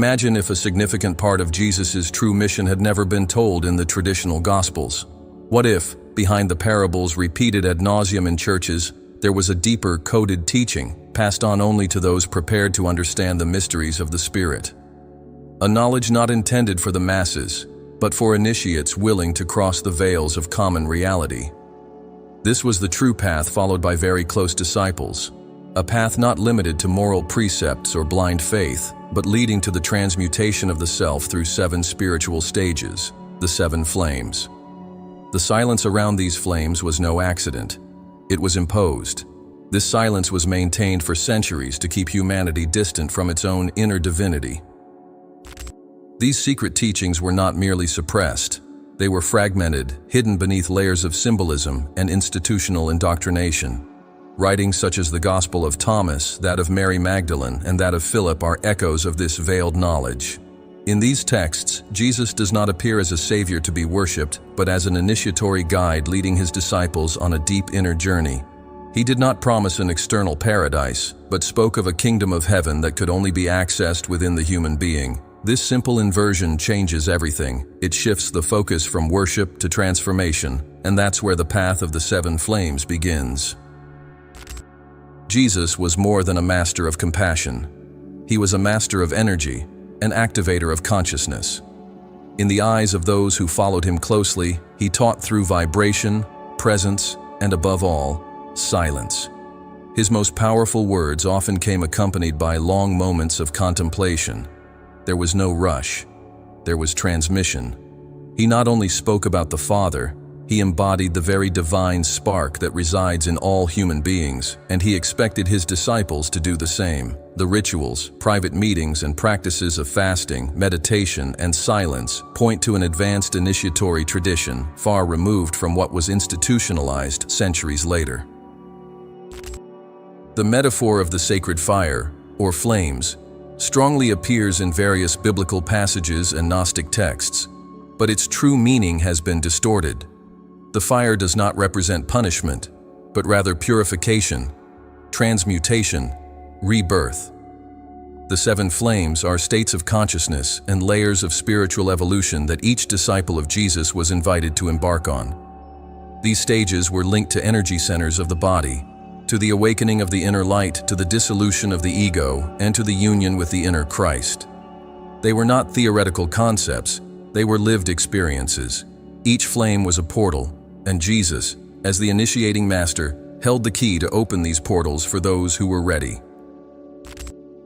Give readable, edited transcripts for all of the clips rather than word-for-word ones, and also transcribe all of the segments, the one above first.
Imagine if a significant part of Jesus' true mission had never been told in the traditional Gospels. What if, behind the parables repeated ad nauseum in churches, there was a deeper, coded teaching, passed on only to those prepared to understand the mysteries of the Spirit? A knowledge not intended for the masses, but for initiates willing to cross the veils of common reality. This was the true path followed by very close disciples, a path not limited to moral precepts or blind faith, but leading to the transmutation of the self through 7 spiritual stages, the 7 flames. The silence around these flames was no accident. It was imposed. This silence was maintained for centuries to keep humanity distant from its own inner divinity. These secret teachings were not merely suppressed. They were fragmented, hidden beneath layers of symbolism and institutional indoctrination. Writings such as the Gospel of Thomas, that of Mary Magdalene, and that of Philip are echoes of this veiled knowledge. In these texts, Jesus does not appear as a savior to be worshipped, but as an initiatory guide leading his disciples on a deep inner journey. He did not promise an external paradise, but spoke of a kingdom of heaven that could only be accessed within the human being. This simple inversion changes everything. It shifts the focus from worship to transformation, and that's where the path of the 7 flames begins. Jesus was more than a master of compassion. He was a master of energy, an activator of consciousness. In the eyes of those who followed him closely, he taught through vibration, presence, and above all, silence. His most powerful words often came accompanied by long moments of contemplation. There was no rush. There was transmission. He not only spoke about the Father, he embodied the very divine spark that resides in all human beings, and he expected his disciples to do the same. The rituals, private meetings, and practices of fasting, meditation, and silence point to an advanced initiatory tradition, far removed from what was institutionalized centuries later. The metaphor of the sacred fire, or flames, strongly appears in various biblical passages and Gnostic texts, but its true meaning has been distorted. The fire does not represent punishment, but rather purification, transmutation, rebirth. The 7 flames are states of consciousness and layers of spiritual evolution that each disciple of Jesus was invited to embark on. These stages were linked to energy centers of the body, to the awakening of the inner light, to the dissolution of the ego, and to the union with the inner Christ. They were not theoretical concepts, they were lived experiences. Each flame was a portal, and Jesus, as the initiating master, held the key to open these portals for those who were ready.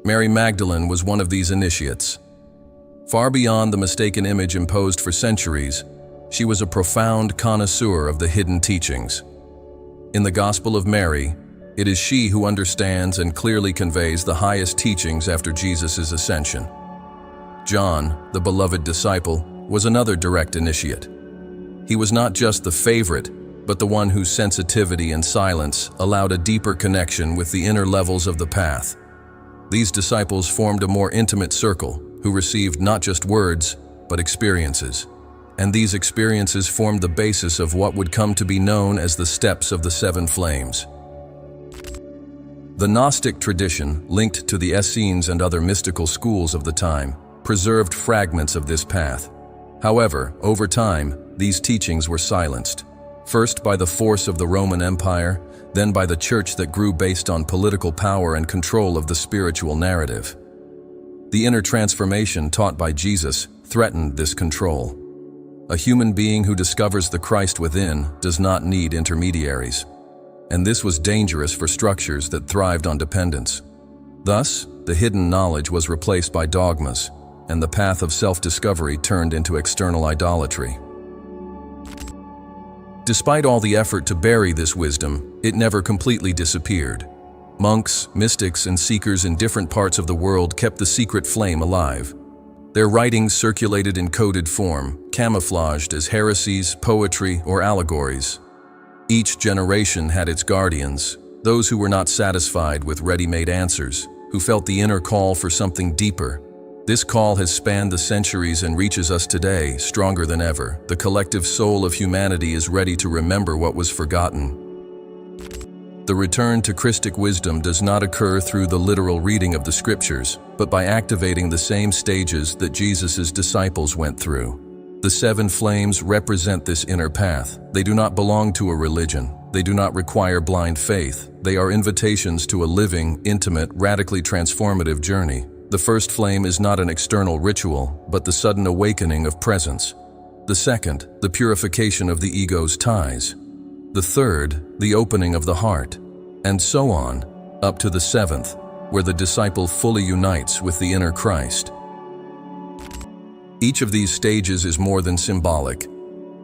Mary Magdalene was one of these initiates. Far beyond the mistaken image imposed for centuries, she was a profound connoisseur of the hidden teachings. In the Gospel of Mary, it is she who understands and clearly conveys the highest teachings after Jesus' ascension. John, the beloved disciple, was another direct initiate. He was not just the favorite, but the one whose sensitivity and silence allowed a deeper connection with the inner levels of the path. These disciples formed a more intimate circle, who received not just words, but experiences. And these experiences formed the basis of what would come to be known as the steps of the 7 flames. The Gnostic tradition, linked to the Essenes and other mystical schools of the time, preserved fragments of this path. However, over time, these teachings were silenced, first by the force of the Roman Empire, then by the church that grew based on political power and control of the spiritual narrative. The inner transformation taught by Jesus threatened this control. A human being who discovers the Christ within does not need intermediaries, and this was dangerous for structures that thrived on dependence. Thus, the hidden knowledge was replaced by dogmas, and the path of self-discovery turned into external idolatry. Despite all the effort to bury this wisdom, it never completely disappeared. Monks, mystics, and seekers in different parts of the world kept the secret flame alive. Their writings circulated in coded form, camouflaged as heresies, poetry, or allegories. Each generation had its guardians, those who were not satisfied with ready-made answers, who felt the inner call for something deeper. This call has spanned the centuries and reaches us today, stronger than ever. The collective soul of humanity is ready to remember what was forgotten. The return to Christic wisdom does not occur through the literal reading of the scriptures, but by activating the same stages that Jesus' disciples went through. The 7 flames represent this inner path. They do not belong to a religion. They do not require blind faith. They are invitations to a living, intimate, radically transformative journey. The first flame is not an external ritual, but the sudden awakening of presence. The second, the purification of the ego's ties. The third, the opening of the heart. And so on, up to the 7th, where the disciple fully unites with the inner Christ. Each of these stages is more than symbolic.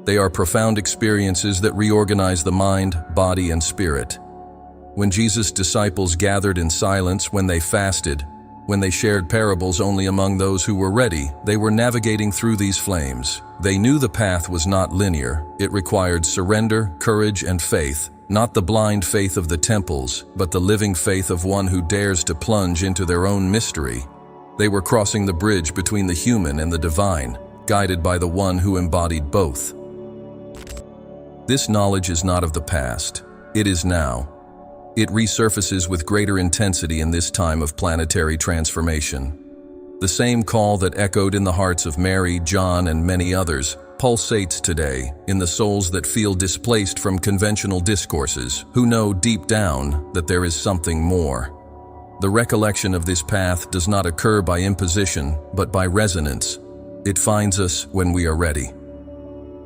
They are profound experiences that reorganize the mind, body, and spirit. When Jesus' disciples gathered in silence, when they fasted, when they shared parables only among those who were ready, they were navigating through these flames. They knew the path was not linear. It required surrender, courage, and faith, not the blind faith of the temples, but the living faith of one who dares to plunge into their own mystery. They were crossing the bridge between the human and the divine, guided by the one who embodied both. This knowledge is not of the past. It is now. It resurfaces with greater intensity in this time of planetary transformation. The same call that echoed in the hearts of Mary, John, and many others pulsates today in the souls that feel displaced from conventional discourses, who know deep down that there is something more. The recollection of this path does not occur by imposition, but by resonance. It finds us when we are ready.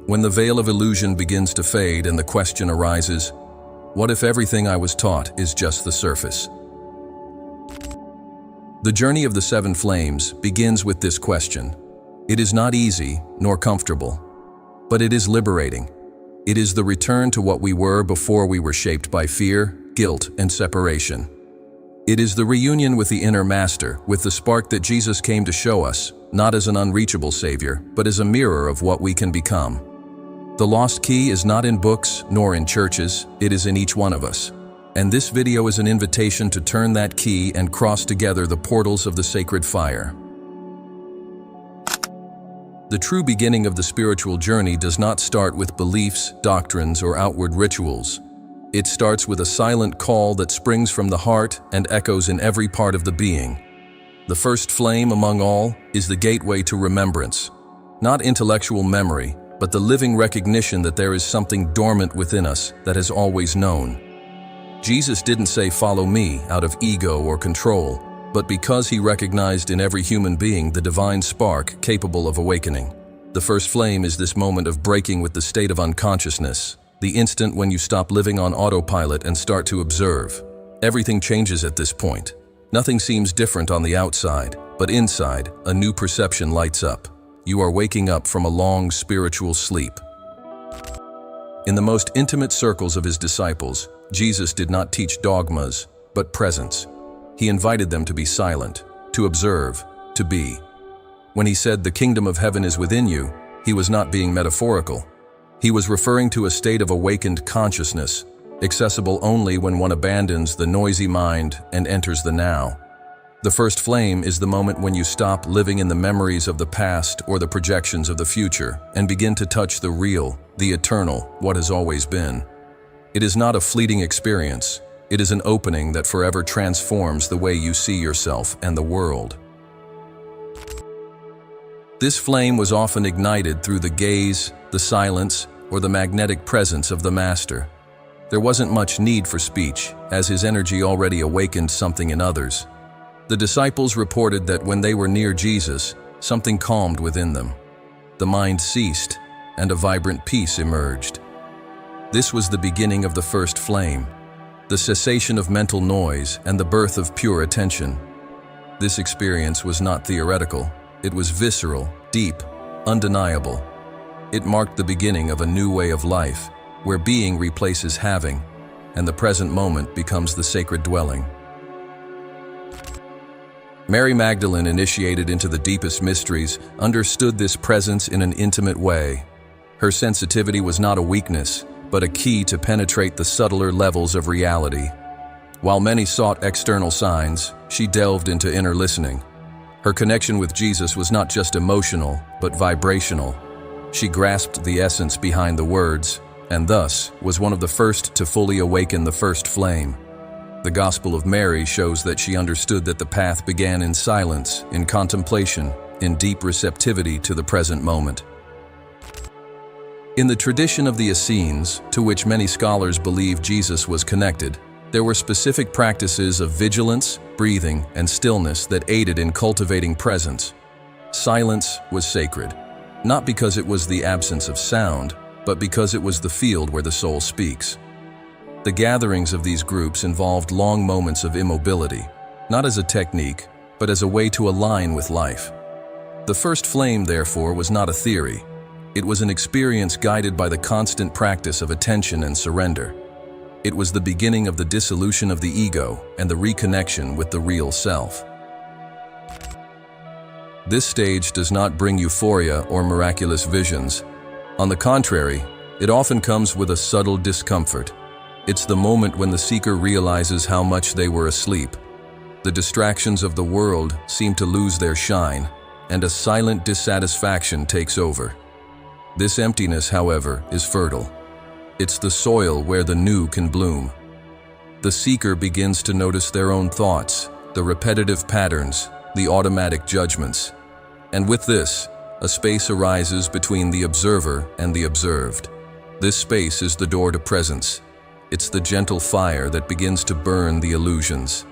When the veil of illusion begins to fade and the question arises, what if everything I was taught is just the surface? The journey of the 7 flames begins with this question. It is not easy nor comfortable, but it is liberating. It is the return to what we were before we were shaped by fear, guilt, and separation. It is the reunion with the inner master, with the spark that Jesus came to show us, not as an unreachable savior, but as a mirror of what we can become. The lost key is not in books nor in churches, it is in each one of us. And this video is an invitation to turn that key and cross together the portals of the sacred fire. The true beginning of the spiritual journey does not start with beliefs, doctrines, or outward rituals. It starts with a silent call that springs from the heart and echoes in every part of the being. The first flame among all is the gateway to remembrance. Not intellectual memory, but the living recognition that there is something dormant within us that has always known. Jesus didn't say, "Follow me," out of ego or control, but because he recognized in every human being the divine spark capable of awakening. The first flame is this moment of breaking with the state of unconsciousness, the instant when you stop living on autopilot and start to observe. Everything changes at this point. Nothing seems different on the outside, but inside, a new perception lights up. You are waking up from a long spiritual sleep. In the most intimate circles of his disciples, Jesus did not teach dogmas, but presence. He invited them to be silent, to observe, to be. When he said, "The kingdom of heaven is within you," he was not being metaphorical. He was referring to a state of awakened consciousness, accessible only when one abandons the noisy mind and enters the now. The first flame is the moment when you stop living in the memories of the past or the projections of the future and begin to touch the real, the eternal, what has always been. It is not a fleeting experience. It is an opening that forever transforms the way you see yourself and the world. This flame was often ignited through the gaze, the silence, or the magnetic presence of the Master. There wasn't much need for speech, as his energy already awakened something in others. The disciples reported that when they were near Jesus, something calmed within them. The mind ceased, and a vibrant peace emerged. This was the beginning of the first flame, the cessation of mental noise and the birth of pure attention. This experience was not theoretical. It was visceral, deep, undeniable. It marked the beginning of a new way of life, where being replaces having, and the present moment becomes the sacred dwelling. Mary Magdalene, initiated into the deepest mysteries, understood this presence in an intimate way. Her sensitivity was not a weakness, but a key to penetrate the subtler levels of reality. While many sought external signs, she delved into inner listening. Her connection with Jesus was not just emotional, but vibrational. She grasped the essence behind the words, and thus was one of the first to fully awaken the first flame. The Gospel of Mary shows that she understood that the path began in silence, in contemplation, in deep receptivity to the present moment. In the tradition of the Essenes, to which many scholars believe Jesus was connected, there were specific practices of vigilance, breathing, and stillness that aided in cultivating presence. Silence was sacred, not because it was the absence of sound, but because it was the field where the soul speaks. The gatherings of these groups involved long moments of immobility, not as a technique, but as a way to align with life. The first flame, therefore, was not a theory. It was an experience guided by the constant practice of attention and surrender. It was the beginning of the dissolution of the ego and the reconnection with the real self. This stage does not bring euphoria or miraculous visions. On the contrary, it often comes with a subtle discomfort. It's the moment when the seeker realizes how much they were asleep. The distractions of the world seem to lose their shine, and a silent dissatisfaction takes over. This emptiness, however, is fertile. It's the soil where the new can bloom. The seeker begins to notice their own thoughts, the repetitive patterns, the automatic judgments. And with this, a space arises between the observer and the observed. This space is the door to presence. It's the gentle fire that begins to burn the illusions.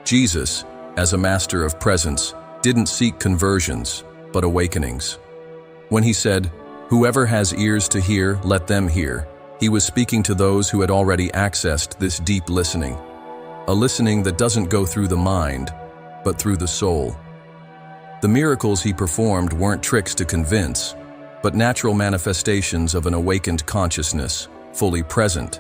Jesus, as a master of presence, didn't seek conversions, but awakenings. When he said, "Whoever has ears to hear, let them hear," he was speaking to those who had already accessed this deep listening. A listening that doesn't go through the mind, but through the soul. The miracles he performed weren't tricks to convince, but natural manifestations of an awakened consciousness, fully present.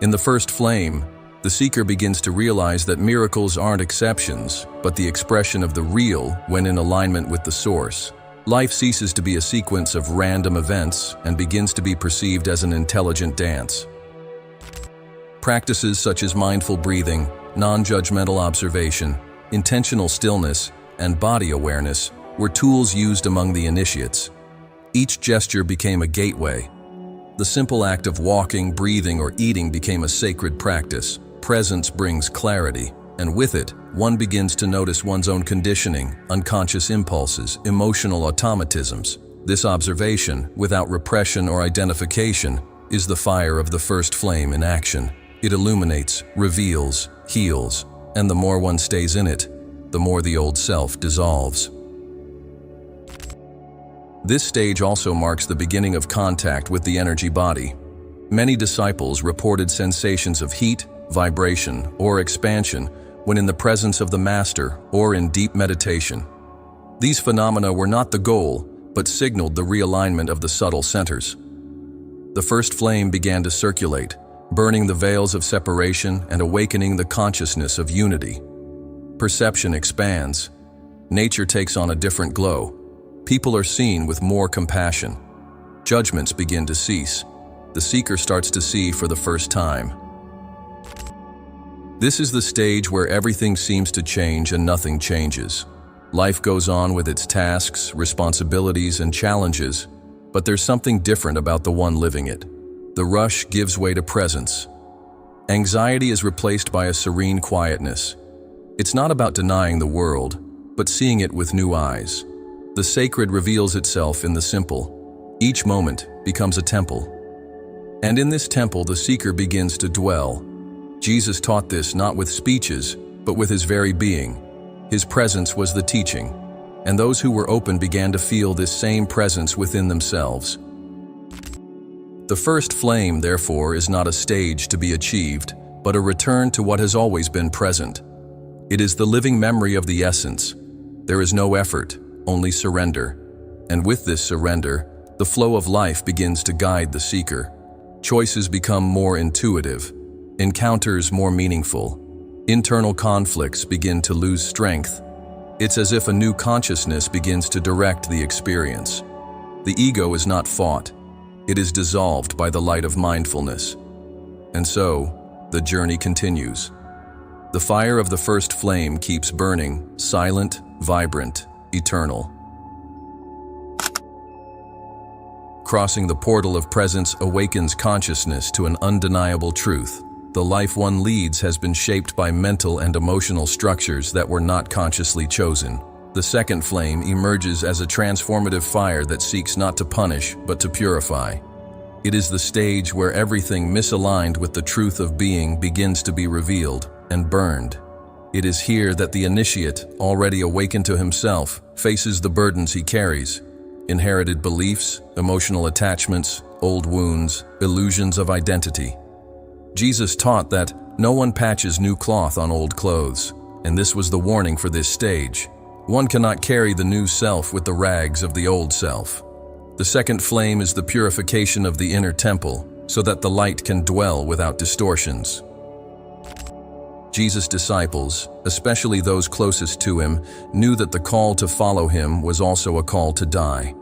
In the first flame, the seeker begins to realize that miracles aren't exceptions, but the expression of the real when in alignment with the source. Life ceases to be a sequence of random events and begins to be perceived as an intelligent dance. Practices such as mindful breathing, non-judgmental observation, intentional stillness, and body awareness were tools used among the initiates. Each gesture became a gateway. The simple act of walking, breathing, or eating became a sacred practice. Presence brings clarity, and with it, one begins to notice one's own conditioning, unconscious impulses, emotional automatisms. This observation, without repression or identification, is the fire of the first flame in action. It illuminates, reveals, heals, and the more one stays in it, the more the old self dissolves. This stage also marks the beginning of contact with the energy body. Many disciples reported sensations of heat, vibration, or expansion when in the presence of the Master or in deep meditation. These phenomena were not the goal, but signaled the realignment of the subtle centers. The first flame began to circulate, burning the veils of separation and awakening the consciousness of unity. Perception expands. Nature takes on a different glow. People are seen with more compassion. Judgments begin to cease. The seeker starts to see for the first time. This is the stage where everything seems to change and nothing changes. Life goes on with its tasks, responsibilities, and challenges, but there's something different about the one living it. The rush gives way to presence. Anxiety is replaced by a serene quietness. It's not about denying the world, but seeing it with new eyes. The sacred reveals itself in the simple. Each moment becomes a temple. And in this temple, the seeker begins to dwell. Jesus taught this not with speeches, but with his very being. His presence was the teaching, and those who were open began to feel this same presence within themselves. The first flame, therefore, is not a stage to be achieved, but a return to what has always been present. It is the living memory of the essence. There is no effort, only surrender. And with this surrender, the flow of life begins to guide the seeker. Choices become more intuitive, encounters more meaningful. Internal conflicts begin to lose strength. It's as if a new consciousness begins to direct the experience. The ego is not fought. It is dissolved by the light of mindfulness. And so, the journey continues. The fire of the first flame keeps burning, silent, vibrant, eternal. Crossing the portal of presence awakens consciousness to an undeniable truth. The life one leads has been shaped by mental and emotional structures that were not consciously chosen. The second flame emerges as a transformative fire that seeks not to punish, but to purify. It is the stage where everything misaligned with the truth of being begins to be revealed and burned. It is here that the initiate, already awakened to himself, faces the burdens he carries: inherited beliefs, emotional attachments, old wounds, illusions of identity. Jesus taught that no one patches new cloth on old clothes, and this was the warning for this stage. One cannot carry the new self with the rags of the old self. The second flame is the purification of the inner temple, so that the light can dwell without distortions. Jesus' disciples, especially those closest to him, knew that the call to follow him was also a call to die.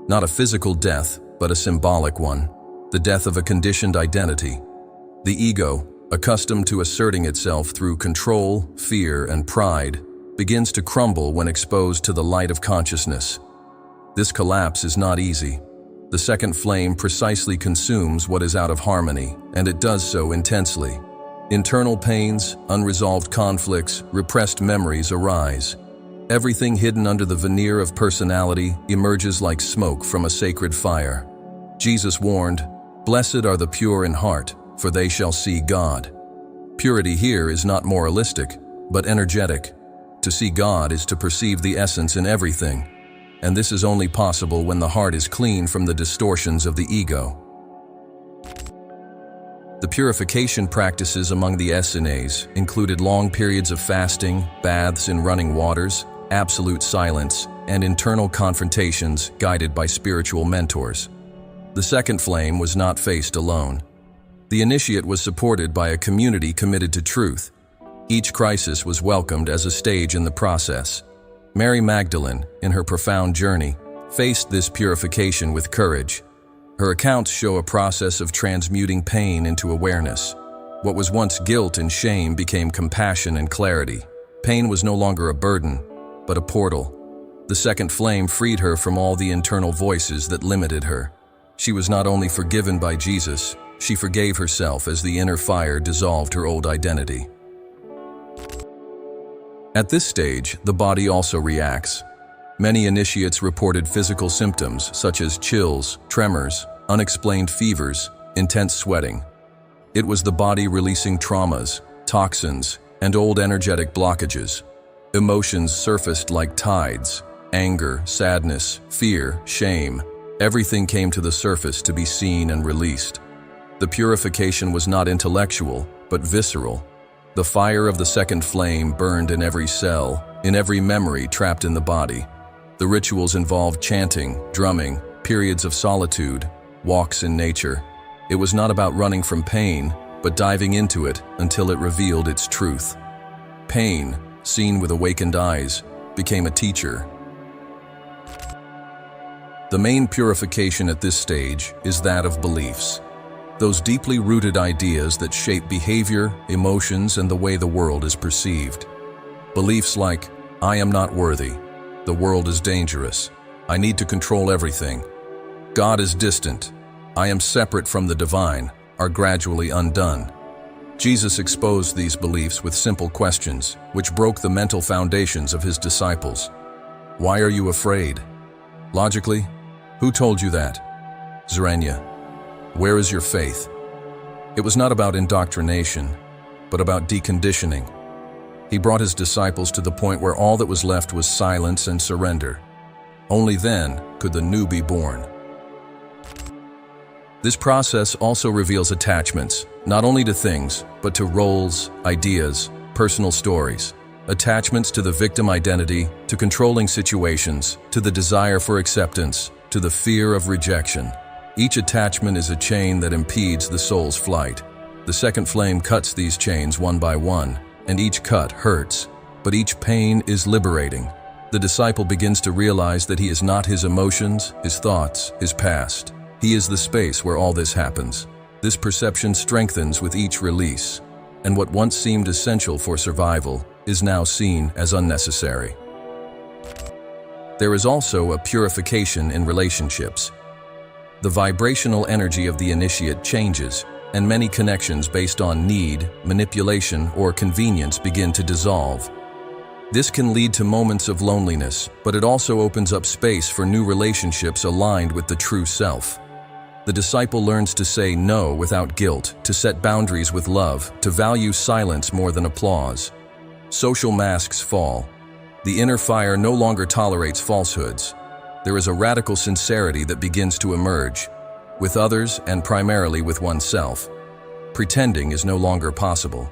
Not a physical death, but a symbolic one, the death of a conditioned identity. The ego, accustomed to asserting itself through control, fear, and pride, begins to crumble when exposed to the light of consciousness. This collapse is not easy. The second flame precisely consumes what is out of harmony, and it does so intensely. Internal pains, unresolved conflicts, repressed memories arise. Everything hidden under the veneer of personality emerges like smoke from a sacred fire. Jesus warned, "Blessed are the pure in heart, for they shall see God." Purity here is not moralistic, but energetic. To see God is to perceive the essence in everything, and this is only possible when the heart is clean from the distortions of the ego. The purification practices among the Essenes included long periods of fasting, baths in running waters, absolute silence, and internal confrontations guided by spiritual mentors. The second flame was not faced alone. The initiate was supported by a community committed to truth. Each crisis was welcomed as a stage in the process. Mary Magdalene, in her profound journey, faced this purification with courage. Her accounts show a process of transmuting pain into awareness. What was once guilt and shame became compassion and clarity. Pain was no longer a burden, but a portal. The second flame freed her from all the internal voices that limited her. She was not only forgiven by Jesus, she forgave herself as the inner fire dissolved her old identity. At this stage, the body also reacts. Many initiates reported physical symptoms such as chills, tremors, unexplained fevers, intense sweating. It was the body releasing traumas, toxins, and old energetic blockages. Emotions surfaced like tides: anger, sadness, fear, shame. Everything came to the surface to be seen and released. The purification was not intellectual, but visceral. The fire of the second flame burned in every cell, in every memory trapped in the body. The rituals involved chanting, drumming, periods of solitude, walks in nature. It was not about running from pain, but diving into it until it revealed its truth. Pain, seen with awakened eyes, became a teacher. The main purification at this stage is that of beliefs. Those deeply rooted ideas that shape behavior, emotions, and the way the world is perceived. Beliefs like, "I am not worthy," "The world is dangerous," "I need to control everything," "God is distant," "I am separate from the divine," are gradually undone. Jesus exposed these beliefs with simple questions, which broke the mental foundations of his disciples. Why are you afraid? Logically, who told you that? Zerenya. Where is your faith? It was not about indoctrination, but about deconditioning. He brought his disciples to the point where all that was left was silence and surrender. Only then could the new be born. This process also reveals attachments, not only to things, but to roles, ideas, personal stories. Attachments to the victim identity, to controlling situations, to the desire for acceptance, to the fear of rejection. Each attachment is a chain that impedes the soul's flight. The second flame cuts these chains one by one, and each cut hurts, but each pain is liberating. The disciple begins to realize that he is not his emotions, his thoughts, his past. He is the space where all this happens. This perception strengthens with each release, and what once seemed essential for survival is now seen as unnecessary. There is also a purification in relationships. The vibrational energy of the initiate changes, and many connections based on need, manipulation, or convenience begin to dissolve. This can lead to moments of loneliness, but it also opens up space for new relationships aligned with the true self. The disciple learns to say no without guilt, to set boundaries with love, to value silence more than applause. Social masks fall. The inner fire no longer tolerates falsehoods. There is a radical sincerity that begins to emerge, with others and primarily with oneself. Pretending is no longer possible.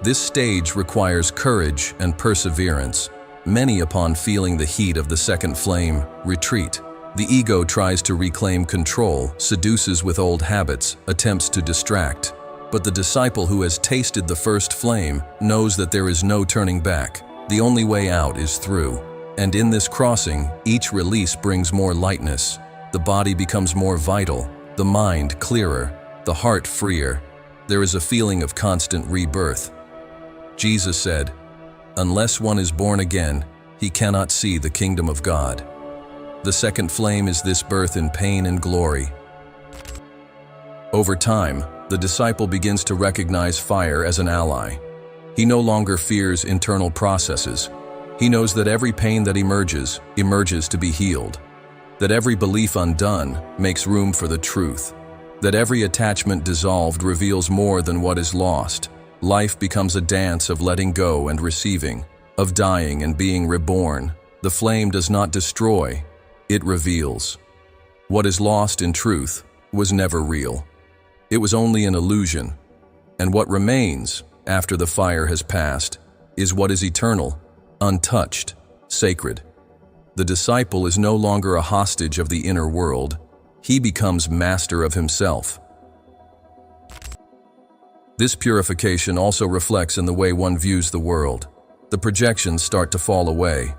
This stage requires courage and perseverance. Many, upon feeling the heat of the second flame, retreat. The ego tries to reclaim control, seduces with old habits, attempts to distract. But the disciple who has tasted the first flame knows that there is no turning back. The only way out is through. And in this crossing, each release brings more lightness. The body becomes more vital, the mind clearer, the heart freer. There is a feeling of constant rebirth. Jesus said, "Unless one is born again, he cannot see the kingdom of God." The second flame is this birth in pain and glory. Over time, the disciple begins to recognize fire as an ally. He no longer fears internal processes. He knows that every pain that emerges to be healed. That every belief undone makes room for the truth. That every attachment dissolved reveals more than what is lost. Life becomes a dance of letting go and receiving, of dying and being reborn. The flame does not destroy, it reveals. What is lost in truth was never real. It was only an illusion. And what remains, after the fire has passed, is what is eternal, untouched, sacred. The disciple is no longer a hostage of the inner world. He becomes master of himself. This purification also reflects in the way one views the world. The projections start to fall away.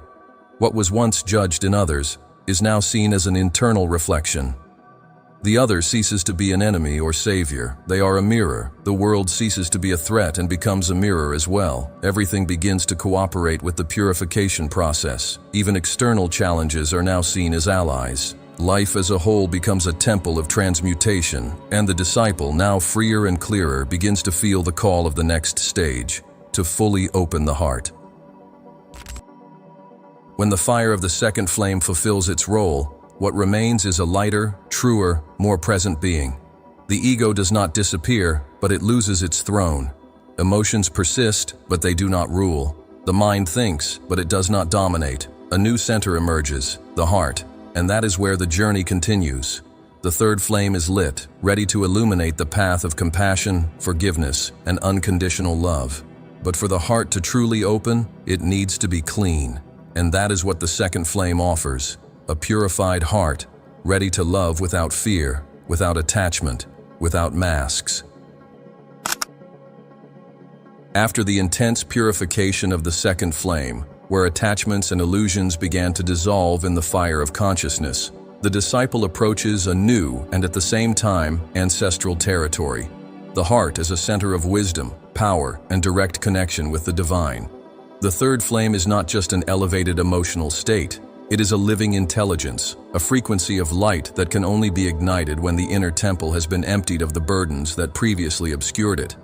What was once judged in others is now seen as an internal reflection. The other ceases to be an enemy or savior. They are a mirror. The world ceases to be a threat and becomes a mirror as well. Everything begins to cooperate with the purification process. Even external challenges are now seen as allies. Life as a whole becomes a temple of transmutation, and the disciple, now freer and clearer, begins to feel the call of the next stage, to fully open the heart. When the fire of the second flame fulfills its role, what remains is a lighter, truer, more present being. The ego does not disappear, but it loses its throne. Emotions persist, but they do not rule. The mind thinks, but it does not dominate. A new center emerges, the heart, and that is where the journey continues. The third flame is lit, ready to illuminate the path of compassion, forgiveness, and unconditional love. But for the heart to truly open, it needs to be clean, and that is what the second flame offers. A purified heart, ready to love without fear, without attachment, without masks. After the intense purification of the second flame, where attachments and illusions began to dissolve in the fire of consciousness, the disciple approaches a new and at the same time ancestral territory. The heart is a center of wisdom, power, and direct connection with the divine. The third flame is not just an elevated emotional state. It is a living intelligence, a frequency of light that can only be ignited when the inner temple has been emptied of the burdens that previously obscured it.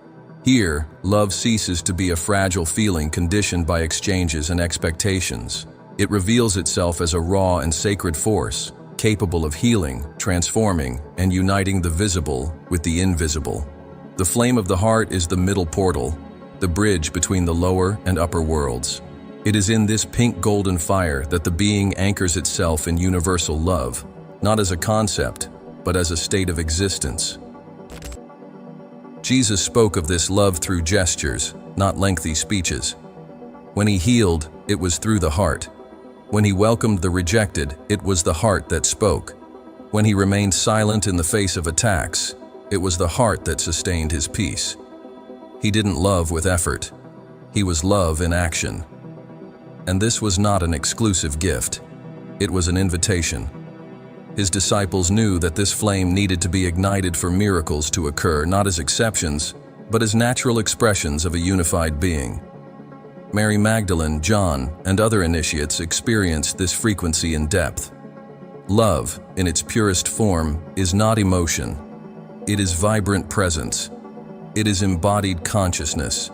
Here, love ceases to be a fragile feeling conditioned by exchanges and expectations. It reveals itself as a raw and sacred force, capable of healing, transforming, and uniting the visible with the invisible. The flame of the heart is the middle portal, the bridge between the lower and upper worlds. It is in this pink-golden fire that the being anchors itself in universal love, not as a concept, but as a state of existence. Jesus spoke of this love through gestures, not lengthy speeches. When he healed, it was through the heart. When he welcomed the rejected, it was the heart that spoke. When he remained silent in the face of attacks, it was the heart that sustained his peace. He didn't love with effort. He was love in action. And this was not an exclusive gift. It was an invitation. His disciples knew that this flame needed to be ignited for miracles to occur, not as exceptions, but as natural expressions of a unified being. Mary Magdalene, John, and other initiates experienced this frequency in depth. Love, in its purest form, is not emotion. It is vibrant presence. It is embodied consciousness.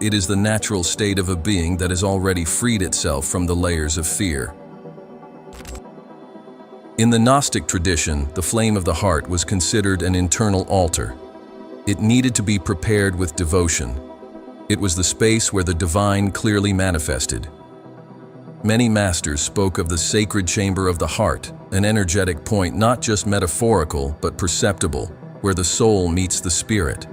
It is the natural state of a being that has already freed itself from the layers of fear. In the Gnostic tradition, the flame of the heart was considered an internal altar. It needed to be prepared with devotion. It was the space where the divine clearly manifested. Many masters spoke of the sacred chamber of the heart, an energetic point not just metaphorical but perceptible, where the soul meets the spirit.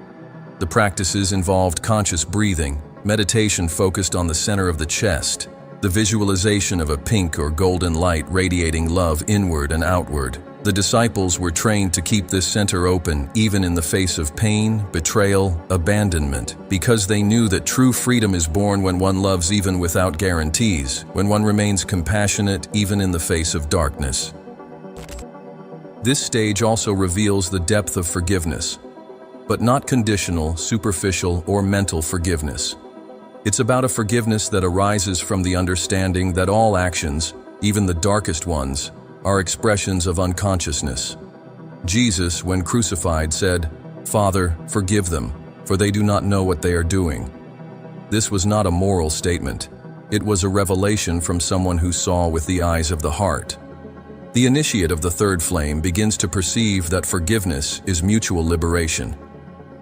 The practices involved conscious breathing, meditation focused on the center of the chest, the visualization of a pink or golden light radiating love inward and outward. The disciples were trained to keep this center open even in the face of pain, betrayal, abandonment, because they knew that true freedom is born when one loves even without guarantees, when one remains compassionate even in the face of darkness. This stage also reveals the depth of forgiveness, but not conditional, superficial, or mental forgiveness. It's about a forgiveness that arises from the understanding that all actions, even the darkest ones, are expressions of unconsciousness. Jesus, when crucified, said, "Father, forgive them, for they do not know what they are doing." This was not a moral statement. It was a revelation from someone who saw with the eyes of the heart. The initiate of the third flame begins to perceive that forgiveness is mutual liberation.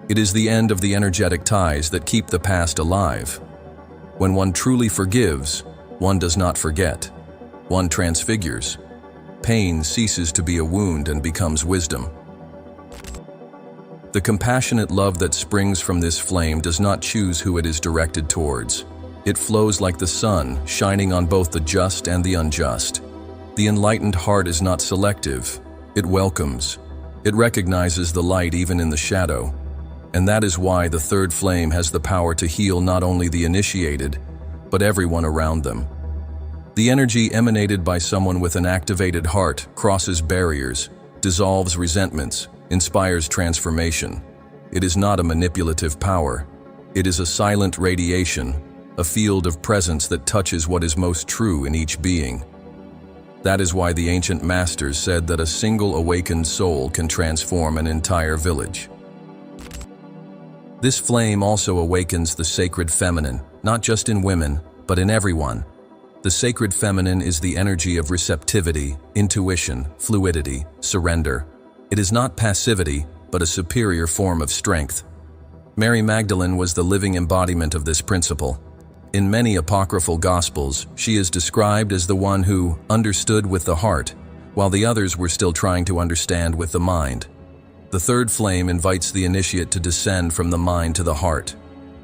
It is the end of the energetic ties that keep the past alive. When one truly forgives, one does not forget. One transfigures. Pain ceases to be a wound and becomes wisdom. The compassionate love that springs from this flame does not choose who it is directed towards. It flows like the sun, shining on both the just and the unjust. The enlightened heart is not selective. It welcomes. It recognizes the light even in the shadow. And that is why the third flame has the power to heal not only the initiated, but everyone around them. The energy emanated by someone with an activated heart crosses barriers, dissolves resentments, inspires transformation. It is not a manipulative power. It is a silent radiation, a field of presence that touches what is most true in each being. That is why the ancient masters said that a single awakened soul can transform an entire village. This flame also awakens the sacred feminine, not just in women, but in everyone. The sacred feminine is the energy of receptivity, intuition, fluidity, surrender. It is not passivity, but a superior form of strength. Mary Magdalene was the living embodiment of this principle. In many apocryphal Gospels, she is described as the one who understood with the heart, while the others were still trying to understand with the mind. The third flame invites the initiate to descend from the mind to the heart,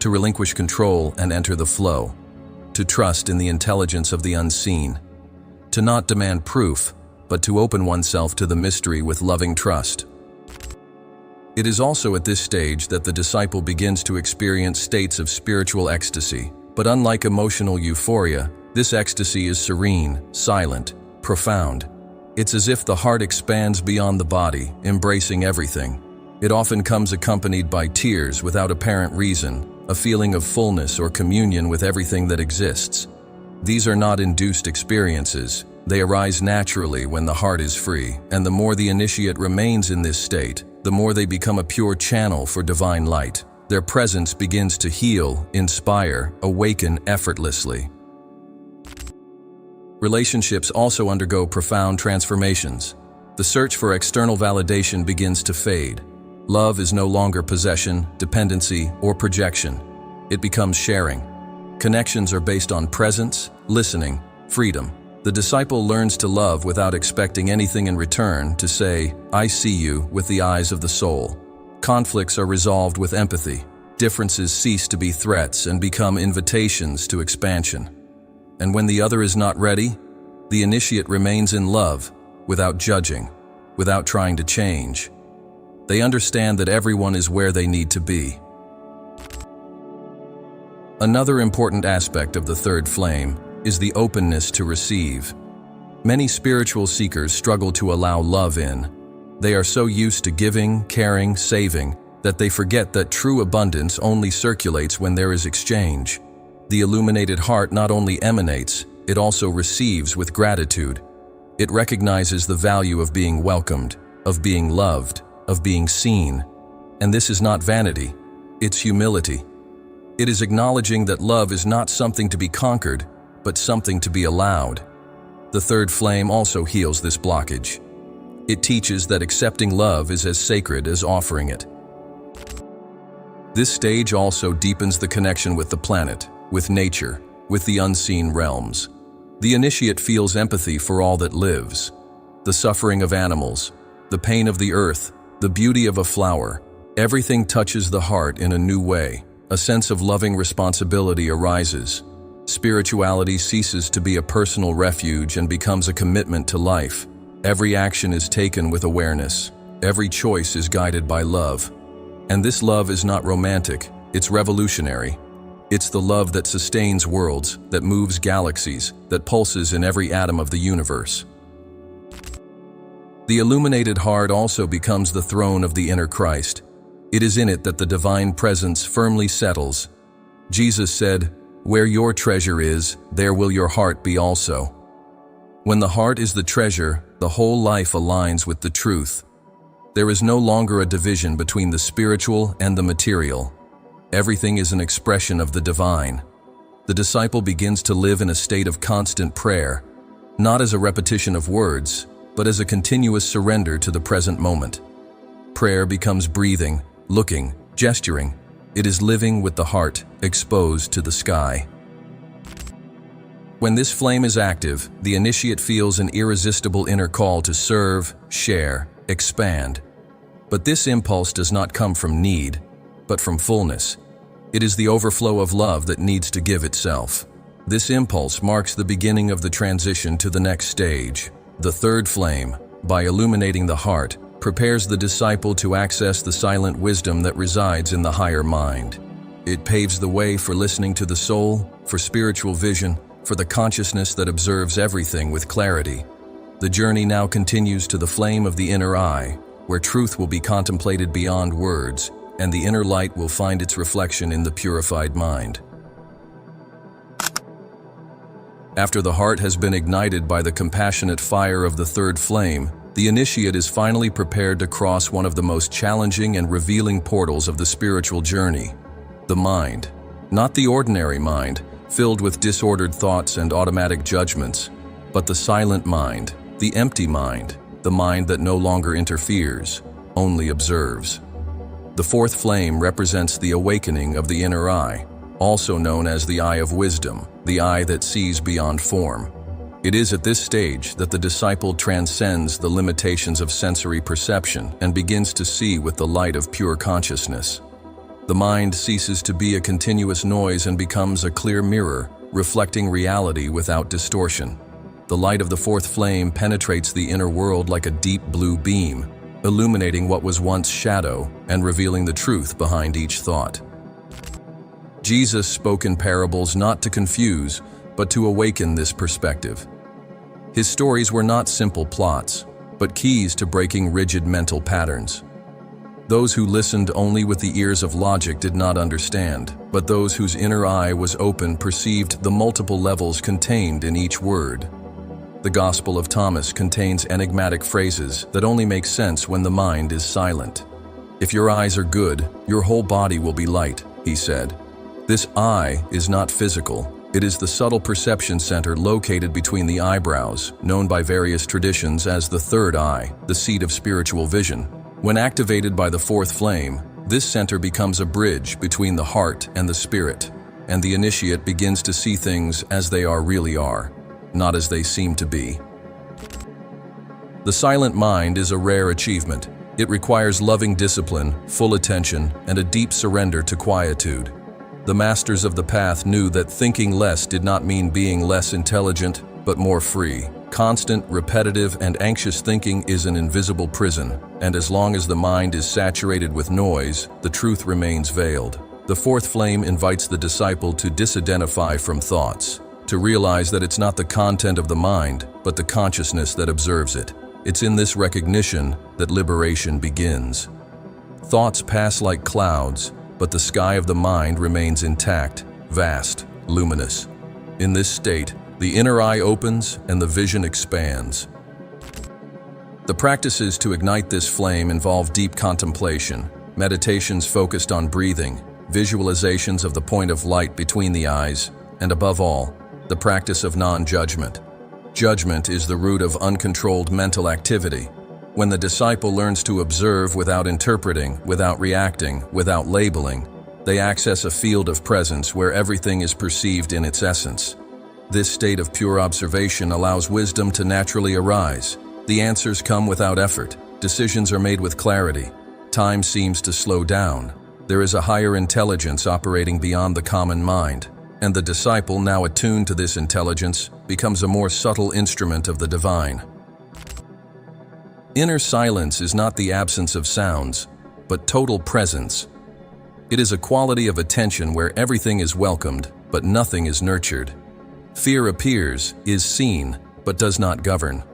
to relinquish control and enter the flow, to trust in the intelligence of the unseen, to not demand proof, but to open oneself to the mystery with loving trust. It is also at this stage that the disciple begins to experience states of spiritual ecstasy, but unlike emotional euphoria, this ecstasy is serene, silent, profound. It's as if the heart expands beyond the body, embracing everything. It often comes accompanied by tears without apparent reason, a feeling of fullness or communion with everything that exists. These are not induced experiences. They arise naturally when the heart is free, and the more the initiate remains in this state, the more they become a pure channel for divine light. Their presence begins to heal, inspire, awaken effortlessly. Relationships also undergo profound transformations. The search for external validation begins to fade. Love is no longer possession, dependency, or projection. It becomes sharing. Connections are based on presence, listening, freedom. The disciple learns to love without expecting anything in return, to say, "I see you," with the eyes of the soul. Conflicts are resolved with empathy. Differences cease to be threats and become invitations to expansion. And when the other is not ready, the initiate remains in love, without judging, without trying to change. They understand that everyone is where they need to be. Another important aspect of the third flame is the openness to receive. Many spiritual seekers struggle to allow love in. They are so used to giving, caring, saving, that they forget that true abundance only circulates when there is exchange. The illuminated heart not only emanates, it also receives with gratitude. It recognizes the value of being welcomed, of being loved, of being seen. And this is not vanity, it's humility. It is acknowledging that love is not something to be conquered, but something to be allowed. The third flame also heals this blockage. It teaches that accepting love is as sacred as offering it. This stage also deepens the connection with the planet, with nature, with the unseen realms. The initiate feels empathy for all that lives. The suffering of animals, the pain of the earth, the beauty of a flower, everything touches the heart in a new way. A sense of loving responsibility arises. Spirituality ceases to be a personal refuge and becomes a commitment to life. Every action is taken with awareness. Every choice is guided by love. And this love is not romantic, it's revolutionary. It's the love that sustains worlds, that moves galaxies, that pulses in every atom of the universe. The illuminated heart also becomes the throne of the inner Christ. It is in it that the divine presence firmly settles. Jesus said, "Where your treasure is, there will your heart be also." When the heart is the treasure, the whole life aligns with the truth. There is no longer a division between the spiritual and the material. Everything is an expression of the divine. The disciple begins to live in a state of constant prayer, not as a repetition of words, but as a continuous surrender to the present moment. Prayer becomes breathing, looking, gesturing. It is living with the heart exposed to the sky. When this flame is active, the initiate feels an irresistible inner call to serve, share, expand. But this impulse does not come from need, but from fullness. It is the overflow of love that needs to give itself. This impulse marks the beginning of the transition to the next stage. The third flame, by illuminating the heart, prepares the disciple to access the silent wisdom that resides in the higher mind. It paves the way for listening to the soul, for spiritual vision, for the consciousness that observes everything with clarity. The journey now continues to the flame of the inner eye, where truth will be contemplated beyond words, and the inner light will find its reflection in the purified mind. After the heart has been ignited by the compassionate fire of the third flame, the initiate is finally prepared to cross one of the most challenging and revealing portals of the spiritual journey: the mind. Not the ordinary mind, filled with disordered thoughts and automatic judgments, but the silent mind, the empty mind, the mind that no longer interferes, only observes. The fourth flame represents the awakening of the inner eye, also known as the eye of wisdom, the eye that sees beyond form. It is at this stage that the disciple transcends the limitations of sensory perception and begins to see with the light of pure consciousness. The mind ceases to be a continuous noise and becomes a clear mirror, reflecting reality without distortion. The light of the fourth flame penetrates the inner world like a deep blue beam, illuminating what was once shadow and revealing the truth behind each thought. Jesus spoke in parables not to confuse, but to awaken this perspective. His stories were not simple plots, but keys to breaking rigid mental patterns. Those who listened only with the ears of logic did not understand, but those whose inner eye was open perceived the multiple levels contained in each word. The Gospel of Thomas contains enigmatic phrases that only make sense when the mind is silent. "If your eyes are good, your whole body will be light," he said. This eye is not physical. It is the subtle perception center located between the eyebrows, known by various traditions as the third eye, the seat of spiritual vision. When activated by the fourth flame, this center becomes a bridge between the heart and the spirit, and the initiate begins to see things as they really are, not as they seem to be. The silent mind is a rare achievement. It requires loving discipline, full attention, and a deep surrender to quietude. The masters of the path knew that thinking less did not mean being less intelligent, but more free. Constant, repetitive, and anxious thinking is an invisible prison, and as long as the mind is saturated with noise, the truth remains veiled. The fourth flame invites the disciple to disidentify from thoughts, to realize that it's not the content of the mind, but the consciousness that observes it. It's in this recognition that liberation begins. Thoughts pass like clouds, but the sky of the mind remains intact, vast, luminous. In this state, the inner eye opens and the vision expands. The practices to ignite this flame involve deep contemplation, meditations focused on breathing, visualizations of the point of light between the eyes, and above all, the practice of non-judgment. Judgment is the root of uncontrolled mental activity. When the disciple learns to observe without interpreting, without reacting, without labeling, they access a field of presence where everything is perceived in its essence. This state of pure observation allows wisdom to naturally arise. The answers come without effort. Decisions are made with clarity. Time seems to slow down. There is a higher intelligence operating beyond the common mind, and the disciple, now attuned to this intelligence, becomes a more subtle instrument of the divine. Inner silence is not the absence of sounds, but total presence. It is a quality of attention where everything is welcomed, but nothing is nurtured. Fear appears, is seen, but does not govern.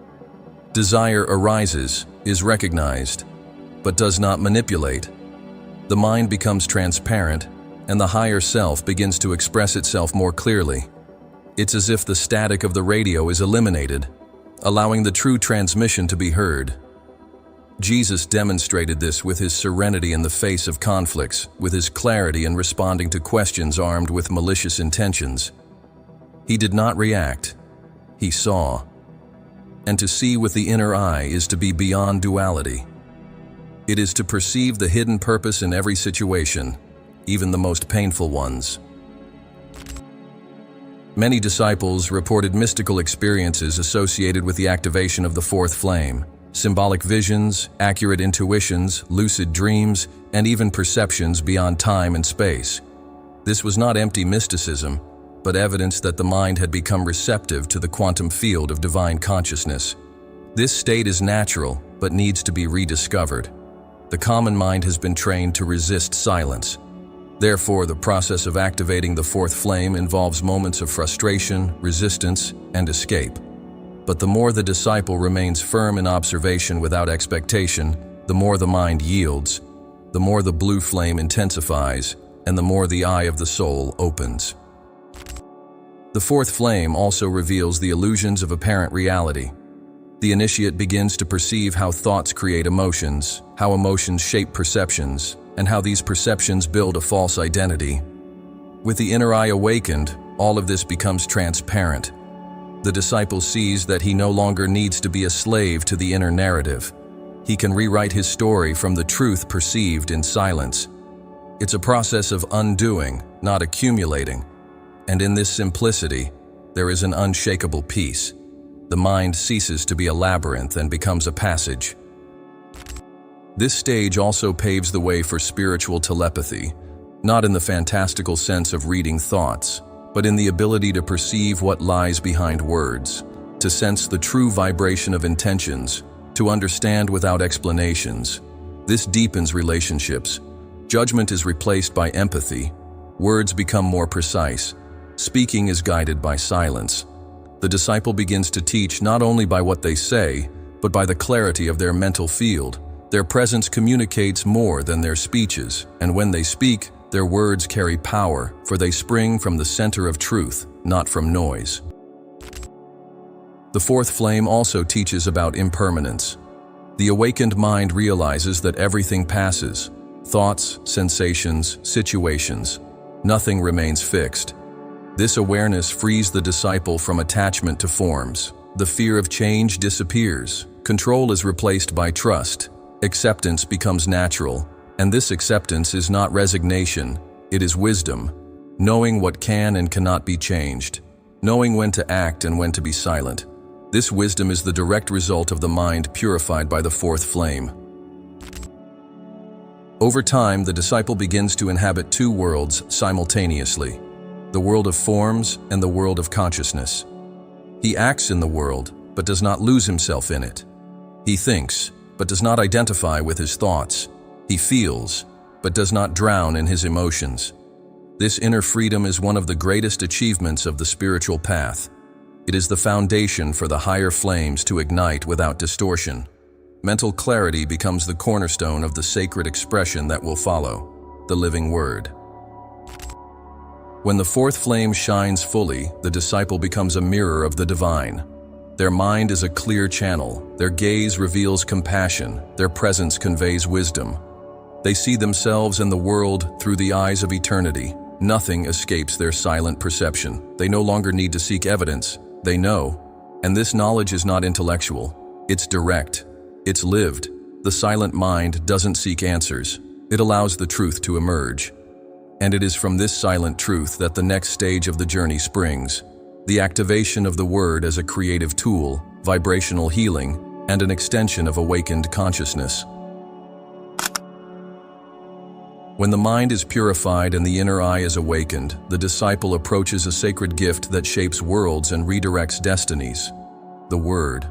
Desire arises, is recognized, but does not manipulate. The mind becomes transparent, and the higher self begins to express itself more clearly. It's as if the static of the radio is eliminated, allowing the true transmission to be heard. Jesus demonstrated this with his serenity in the face of conflicts, with his clarity in responding to questions armed with malicious intentions. He did not react, he saw. And to see with the inner eye is to be beyond duality. It is to perceive the hidden purpose in every situation, even the most painful ones. Many disciples reported mystical experiences associated with the activation of the fourth flame. Symbolic visions, accurate intuitions, lucid dreams, and even perceptions beyond time and space. This was not empty mysticism, but evidence that the mind had become receptive to the quantum field of divine consciousness. This state is natural, but needs to be rediscovered. The common mind has been trained to resist silence. Therefore, the process of activating the fourth flame involves moments of frustration, resistance, and escape. But the more the disciple remains firm in observation without expectation, the more the mind yields, the more the blue flame intensifies, and the more the eye of the soul opens. The fourth flame also reveals the illusions of apparent reality. The initiate begins to perceive how thoughts create emotions, how emotions shape perceptions, and how these perceptions build a false identity. With the inner eye awakened, all of this becomes transparent. The disciple sees that he no longer needs to be a slave to the inner narrative. He can rewrite his story from the truth perceived in silence. It's a process of undoing, not accumulating. And in this simplicity, there is an unshakable peace. The mind ceases to be a labyrinth and becomes a passage. This stage also paves the way for spiritual telepathy, not in the fantastical sense of reading thoughts, but in the ability to perceive what lies behind words, to sense the true vibration of intentions, to understand without explanations. This deepens relationships. Judgment is replaced by empathy. Words become more precise. Speaking is guided by silence. The disciple begins to teach not only by what they say, but by the clarity of their mental field. Their presence communicates more than their speeches, and when they speak, their words carry power, for they spring from the center of truth, not from noise. The fourth flame also teaches about impermanence. The awakened mind realizes that everything passes. Thoughts, sensations, situations. Nothing remains fixed. This awareness frees the disciple from attachment to forms. The fear of change disappears. Control is replaced by trust. Acceptance becomes natural, and this acceptance is not resignation, it is wisdom, knowing what can and cannot be changed, knowing when to act and when to be silent. This wisdom is the direct result of the mind purified by the fourth flame. Over time, the disciple begins to inhabit two worlds simultaneously, the world of forms and the world of consciousness. He acts in the world, but does not lose himself in it. He thinks, but does not identify with his thoughts. He feels, but does not drown in his emotions. This inner freedom is one of the greatest achievements of the spiritual path. It is the foundation for the higher flames to ignite without distortion. Mental clarity becomes the cornerstone of the sacred expression that will follow, the living word. When the fourth flame shines fully, the disciple becomes a mirror of the divine. Their mind is a clear channel, their gaze reveals compassion, their presence conveys wisdom. They see themselves and the world through the eyes of eternity. Nothing escapes their silent perception. They no longer need to seek evidence. They know. And this knowledge is not intellectual. It's direct. It's lived. The silent mind doesn't seek answers. It allows the truth to emerge. And it is from this silent truth that the next stage of the journey springs. The activation of the word as a creative tool, vibrational healing, and an extension of awakened consciousness. When the mind is purified and the inner eye is awakened, the disciple approaches a sacred gift that shapes worlds and redirects destinies: the Word.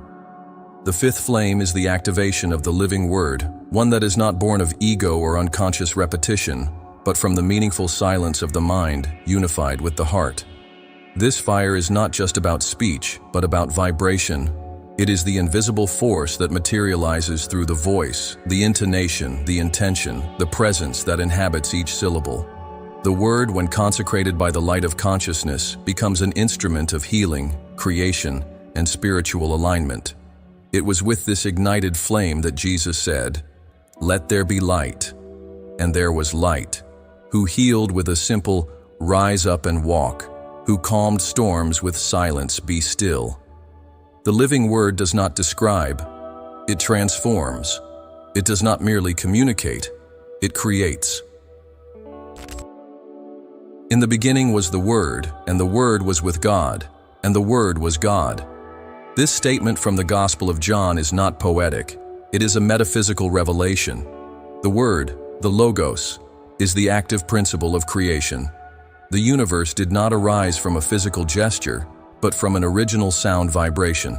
The fifth flame is the activation of the living Word, one that is not born of ego or unconscious repetition, but from the meaningful silence of the mind, unified with the heart. This fire is not just about speech, but about vibration. It is the invisible force that materializes through the voice, the intonation, the intention, the presence that inhabits each syllable. The word, when consecrated by the light of consciousness, becomes an instrument of healing, creation, and spiritual alignment. It was with this ignited flame that Jesus said, "Let there be light." And there was light, who healed with a simple, "Rise up and walk," who calmed storms with silence, "Be still." The living word does not describe, it transforms. It does not merely communicate, it creates. In the beginning was the Word, and the Word was with God, and the Word was God. This statement from the Gospel of John is not poetic, it is a metaphysical revelation. The Word, the Logos, is the active principle of creation. The universe did not arise from a physical gesture, but from an original sound vibration.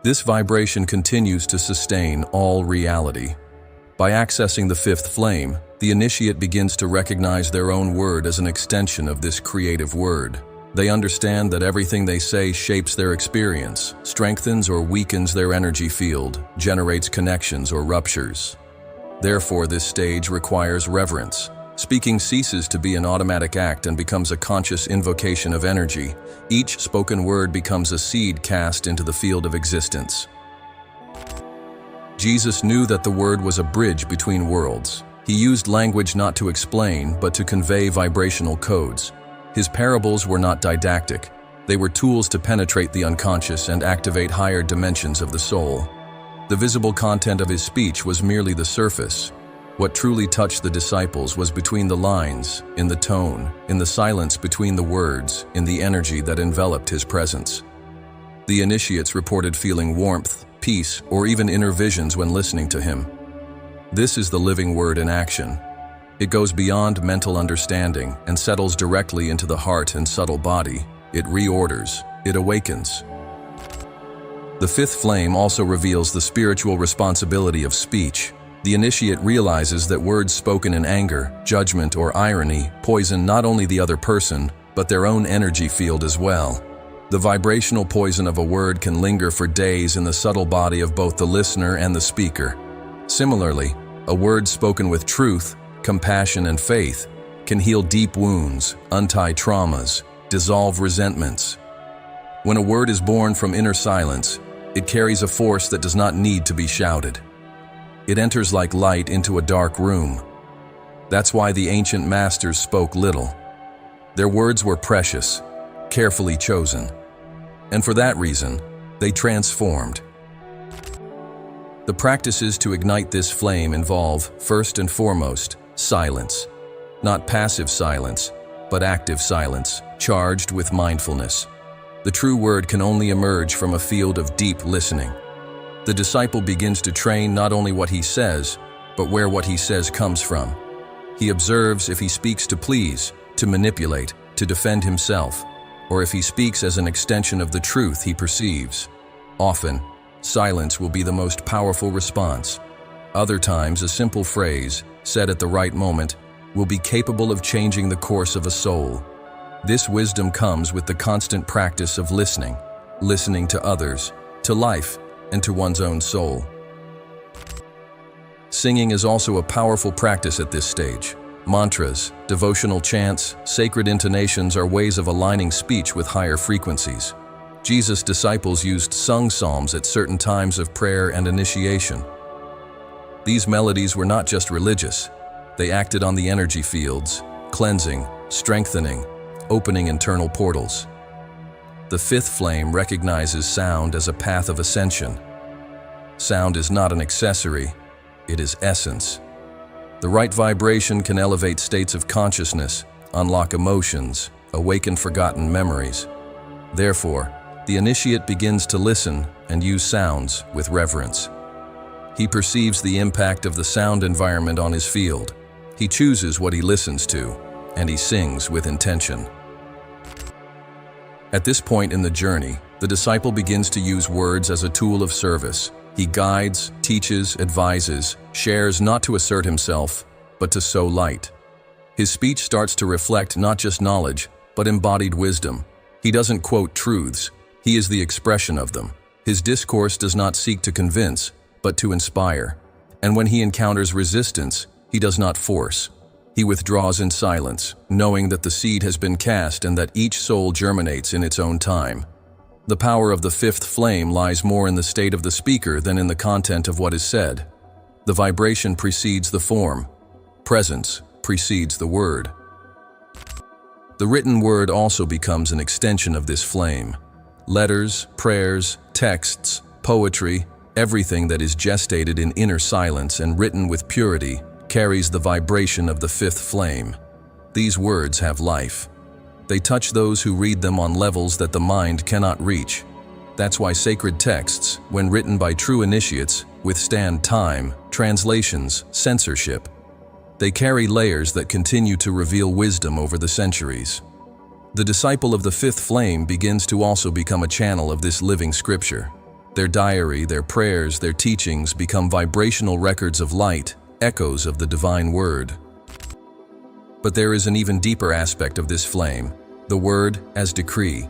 This vibration continues to sustain all reality. By accessing the fifth flame, the initiate begins to recognize their own word as an extension of this creative word. They understand that everything they say shapes their experience, strengthens or weakens their energy field, generates connections or ruptures. Therefore, this stage requires reverence. Speaking ceases to be an automatic act and becomes a conscious invocation of energy. Each spoken word becomes a seed cast into the field of existence. Jesus knew that the word was a bridge between worlds. He used language not to explain, but to convey vibrational codes. His parables were not didactic. They were tools to penetrate the unconscious and activate higher dimensions of the soul. The visible content of his speech was merely the surface. What truly touched the disciples was between the lines, in the tone, in the silence between the words, in the energy that enveloped his presence. The initiates reported feeling warmth, peace, or even inner visions when listening to him. This is the living word in action. It goes beyond mental understanding and settles directly into the heart and subtle body. It reorders, it awakens. The fifth flame also reveals the spiritual responsibility of speech. The initiate realizes that words spoken in anger, judgment, or irony poison not only the other person, but their own energy field as well. The vibrational poison of a word can linger for days in the subtle body of both the listener and the speaker. Similarly, a word spoken with truth, compassion, and faith can heal deep wounds, untie traumas, dissolve resentments. When a word is born from inner silence, it carries a force that does not need to be shouted. It enters like light into a dark room. That's why the ancient masters spoke little. Their words were precious, carefully chosen. And for that reason, they transformed. The practices to ignite this flame involve, first and foremost, silence. Not passive silence, but active silence, charged with mindfulness. The true word can only emerge from a field of deep listening. The disciple begins to train not only what he says, but where what he says comes from. He observes if he speaks to please, to manipulate, to defend himself, or if he speaks as an extension of the truth he perceives. Often, silence will be the most powerful response. Other times, a simple phrase, said at the right moment, will be capable of changing the course of a soul. This wisdom comes with the constant practice of listening to others, to life, and to one's own soul. Singing is also a powerful practice at this stage. Mantras, devotional chants, sacred intonations are ways of aligning speech with higher frequencies. Jesus' disciples used sung psalms at certain times of prayer and initiation. These melodies were not just religious, they acted on the energy fields, cleansing, strengthening, opening internal portals. The fifth flame recognizes sound as a path of ascension. Sound is not an accessory, it is essence. The right vibration can elevate states of consciousness, unlock emotions, awaken forgotten memories. Therefore, the initiate begins to listen and use sounds with reverence. He perceives the impact of the sound environment on his field. He chooses what he listens to, and he sings with intention. At this point in the journey, the disciple begins to use words as a tool of service. He guides, teaches, advises, shares not to assert himself, but to sow light. His speech starts to reflect not just knowledge, but embodied wisdom. He doesn't quote truths, he is the expression of them. His discourse does not seek to convince, but to inspire. And when he encounters resistance, he does not force. He withdraws in silence, knowing that the seed has been cast and that each soul germinates in its own time. The power of the fifth flame lies more in the state of the speaker than in the content of what is said. The vibration precedes the form. Presence precedes the word. The written word also becomes an extension of this flame. Letters, prayers, texts, poetry, everything that is gestated in inner silence and written with purity carries the vibration of the fifth flame. These words have life. They touch those who read them on levels that the mind cannot reach. That's why sacred texts, when written by true initiates, withstand time, translations, censorship. They carry layers that continue to reveal wisdom over the centuries. The disciple of the fifth flame begins to also become a channel of this living scripture. Their diary, their prayers, their teachings become vibrational records of light, echoes of the divine word. But there is an even deeper aspect of this flame, the word as decree.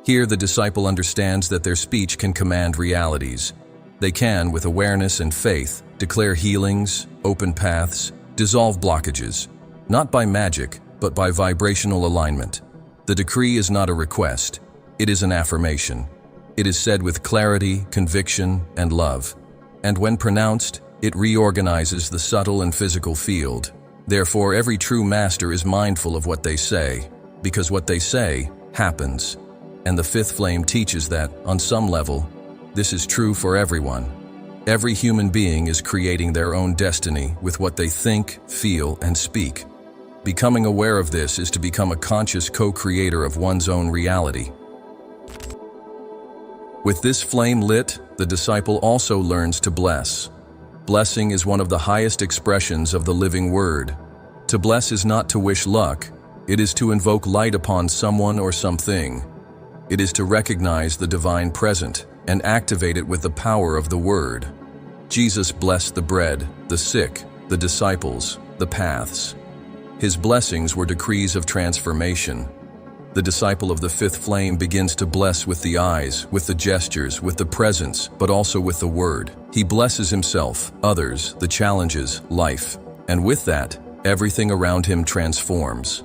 Here the disciple understands that their speech can command realities. They can, with awareness and faith, declare healings, open paths, dissolve blockages, not by magic, but by vibrational alignment. The decree is not a request, it is an affirmation. It is said with clarity, conviction, and love. And when pronounced, it reorganizes the subtle and physical field. Therefore, every true master is mindful of what they say, because what they say happens. And the fifth flame teaches that, on some level, this is true for everyone. Every human being is creating their own destiny with what they think, feel, and speak. Becoming aware of this is to become a conscious co-creator of one's own reality. With this flame lit, the disciple also learns to bless. Blessing is one of the highest expressions of the living word. To bless is not to wish luck, it is to invoke light upon someone or something. It is to recognize the divine present and activate it with the power of the word. Jesus blessed the bread, the sick, the disciples, the paths. His blessings were decrees of transformation. The disciple of the fifth flame begins to bless with the eyes, with the gestures, with the presence, but also with the word. He blesses himself, others, the challenges, life. And with that, everything around him transforms.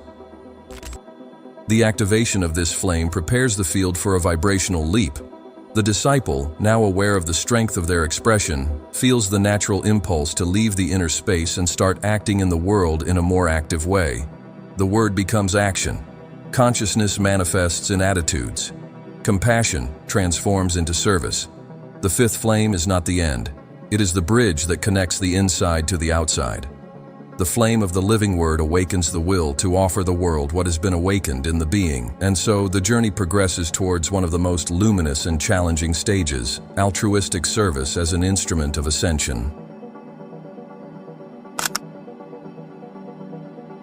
The activation of this flame prepares the field for a vibrational leap. The disciple, now aware of the strength of their expression, feels the natural impulse to leave the inner space and start acting in the world in a more active way. The word becomes action. Consciousness manifests in attitudes. Compassion transforms into service. The fifth flame is not the end. It is the bridge that connects the inside to the outside. The flame of the living word awakens the will to offer the world what has been awakened in the being, and so the journey progresses towards one of the most luminous and challenging stages, altruistic service as an instrument of ascension.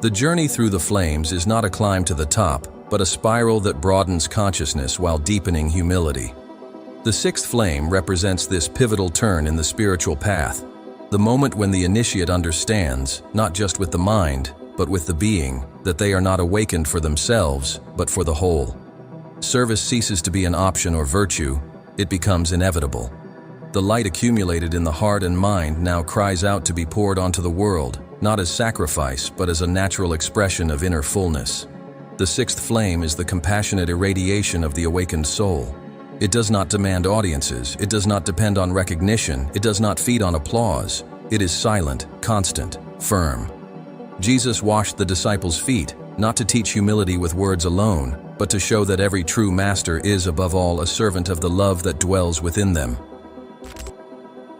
The journey through the flames is not a climb to the top, but a spiral that broadens consciousness while deepening humility. The sixth flame represents this pivotal turn in the spiritual path, the moment when the initiate understands, not just with the mind, but with the being, that they are not awakened for themselves, but for the whole. Service ceases to be an option or virtue, it becomes inevitable. The light accumulated in the heart and mind now cries out to be poured onto the world, not as sacrifice, but as a natural expression of inner fullness. The sixth flame is the compassionate irradiation of the awakened soul. It does not demand audiences, it does not depend on recognition, it does not feed on applause. It is silent, constant, firm. Jesus washed the disciples' feet, not to teach humility with words alone, but to show that every true master is above all a servant of the love that dwells within them.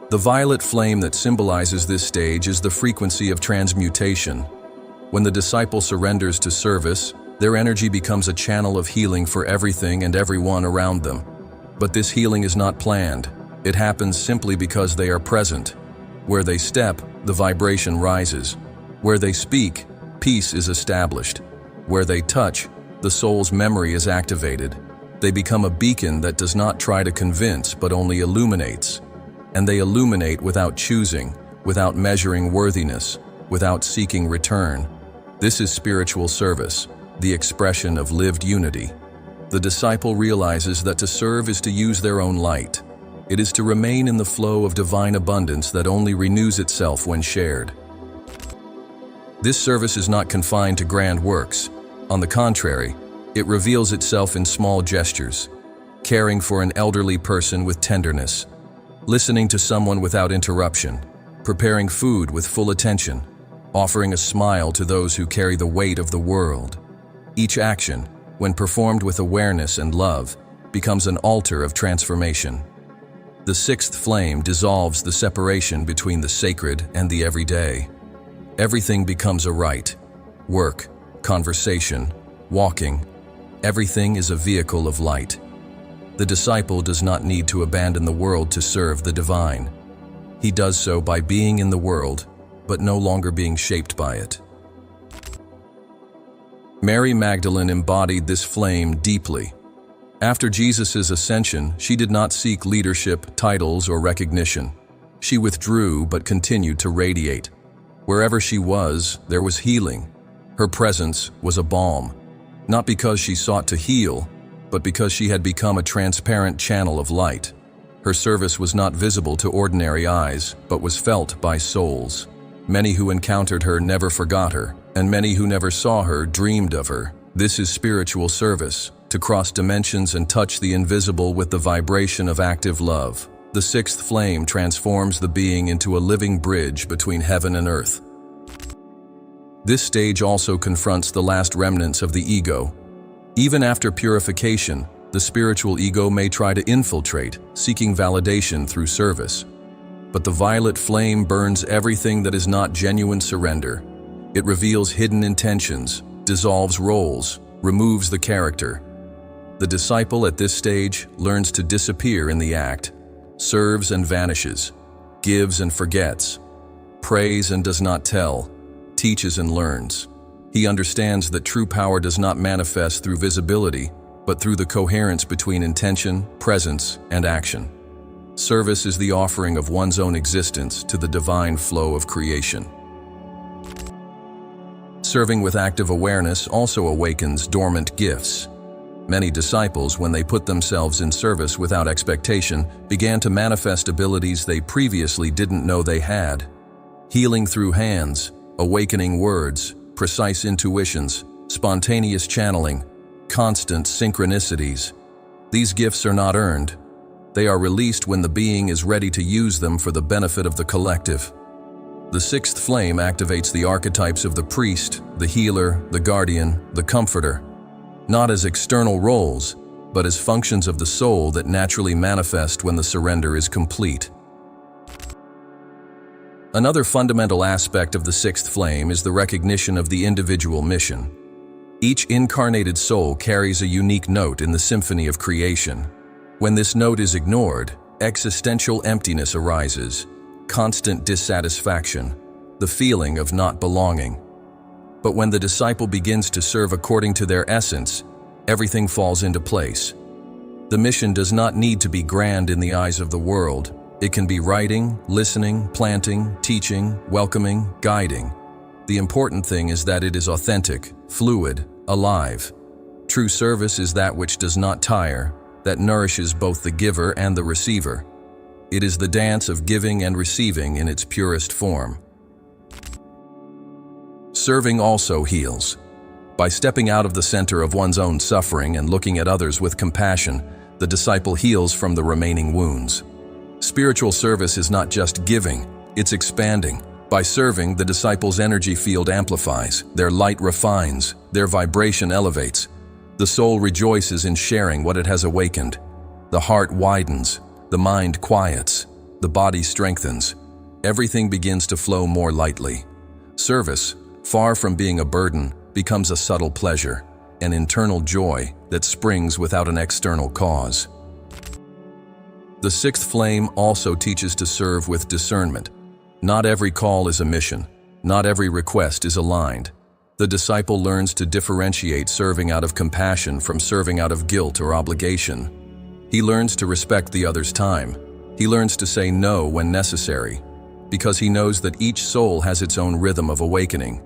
The violet flame that symbolizes this stage is the frequency of transmutation. When the disciple surrenders to service, their energy becomes a channel of healing for everything and everyone around them. But this healing is not planned. It happens simply because they are present. Where they step, the vibration rises. Where they speak, peace is established. Where they touch, the soul's memory is activated. They become a beacon that does not try to convince but only illuminates. And they illuminate without choosing, without measuring worthiness, without seeking return. This is spiritual service, the expression of lived unity. The disciple realizes that to serve is to use their own light. It is to remain in the flow of divine abundance that only renews itself when shared. This service is not confined to grand works. On the contrary, it reveals itself in small gestures, caring for an elderly person with tenderness, listening to someone without interruption, preparing food with full attention, offering a smile to those who carry the weight of the world. Each action, when performed with awareness and love, becomes an altar of transformation. The sixth flame dissolves the separation between the sacred and the everyday. Everything becomes a rite. Work, conversation, walking. Everything is a vehicle of light. The disciple does not need to abandon the world to serve the divine. He does so by being in the world, but no longer being shaped by it. Mary Magdalene embodied this flame deeply. After Jesus' ascension, she did not seek leadership, titles, or recognition. She withdrew but continued to radiate. Wherever she was, there was healing. Her presence was a balm, not because she sought to heal, but because she had become a transparent channel of light. Her service was not visible to ordinary eyes, but was felt by souls. Many who encountered her never forgot her, and many who never saw her dreamed of her. This is spiritual service, to cross dimensions and touch the invisible with the vibration of active love. The sixth flame transforms the being into a living bridge between heaven and earth. This stage also confronts the last remnants of the ego. Even after purification, the spiritual ego may try to infiltrate, seeking validation through service. But the violet flame burns everything that is not genuine surrender. It reveals hidden intentions, dissolves roles, removes the character. The disciple at this stage learns to disappear in the act, serves and vanishes, gives and forgets, prays and does not tell, teaches and learns. He understands that true power does not manifest through visibility, but through the coherence between intention, presence, and action. Service is the offering of one's own existence to the divine flow of creation. Serving with active awareness also awakens dormant gifts. Many disciples, when they put themselves in service without expectation, began to manifest abilities they previously didn't know they had. Healing through hands, awakening words, precise intuitions, spontaneous channeling, constant synchronicities. These gifts are not earned. They are released when the being is ready to use them for the benefit of the collective. The sixth flame activates the archetypes of the priest, the healer, the guardian, the comforter, not as external roles, but as functions of the soul that naturally manifest when the surrender is complete. Another fundamental aspect of the sixth flame is the recognition of the individual mission. Each incarnated soul carries a unique note in the symphony of creation. When this note is ignored, existential emptiness arises, constant dissatisfaction, the feeling of not belonging. But when the disciple begins to serve according to their essence, everything falls into place. The mission does not need to be grand in the eyes of the world. It can be writing, listening, planting, teaching, welcoming, guiding. The important thing is that it is authentic, fluid, alive. True service is that which does not tire, that nourishes both the giver and the receiver. It is the dance of giving and receiving in its purest form. Serving also heals. By stepping out of the center of one's own suffering and looking at others with compassion, the disciple heals from the remaining wounds. Spiritual service is not just giving, it's expanding. By serving, the disciple's energy field amplifies, their light refines, their vibration elevates. The soul rejoices in sharing what it has awakened. The heart widens, the mind quiets, the body strengthens. Everything begins to flow more lightly. Service, far from being a burden, becomes a subtle pleasure, an internal joy that springs without an external cause. The sixth flame also teaches to serve with discernment. Not every call is a mission. Not every request is aligned. The disciple learns to differentiate serving out of compassion from serving out of guilt or obligation. He learns to respect the other's time. He learns to say no when necessary, because he knows that each soul has its own rhythm of awakening.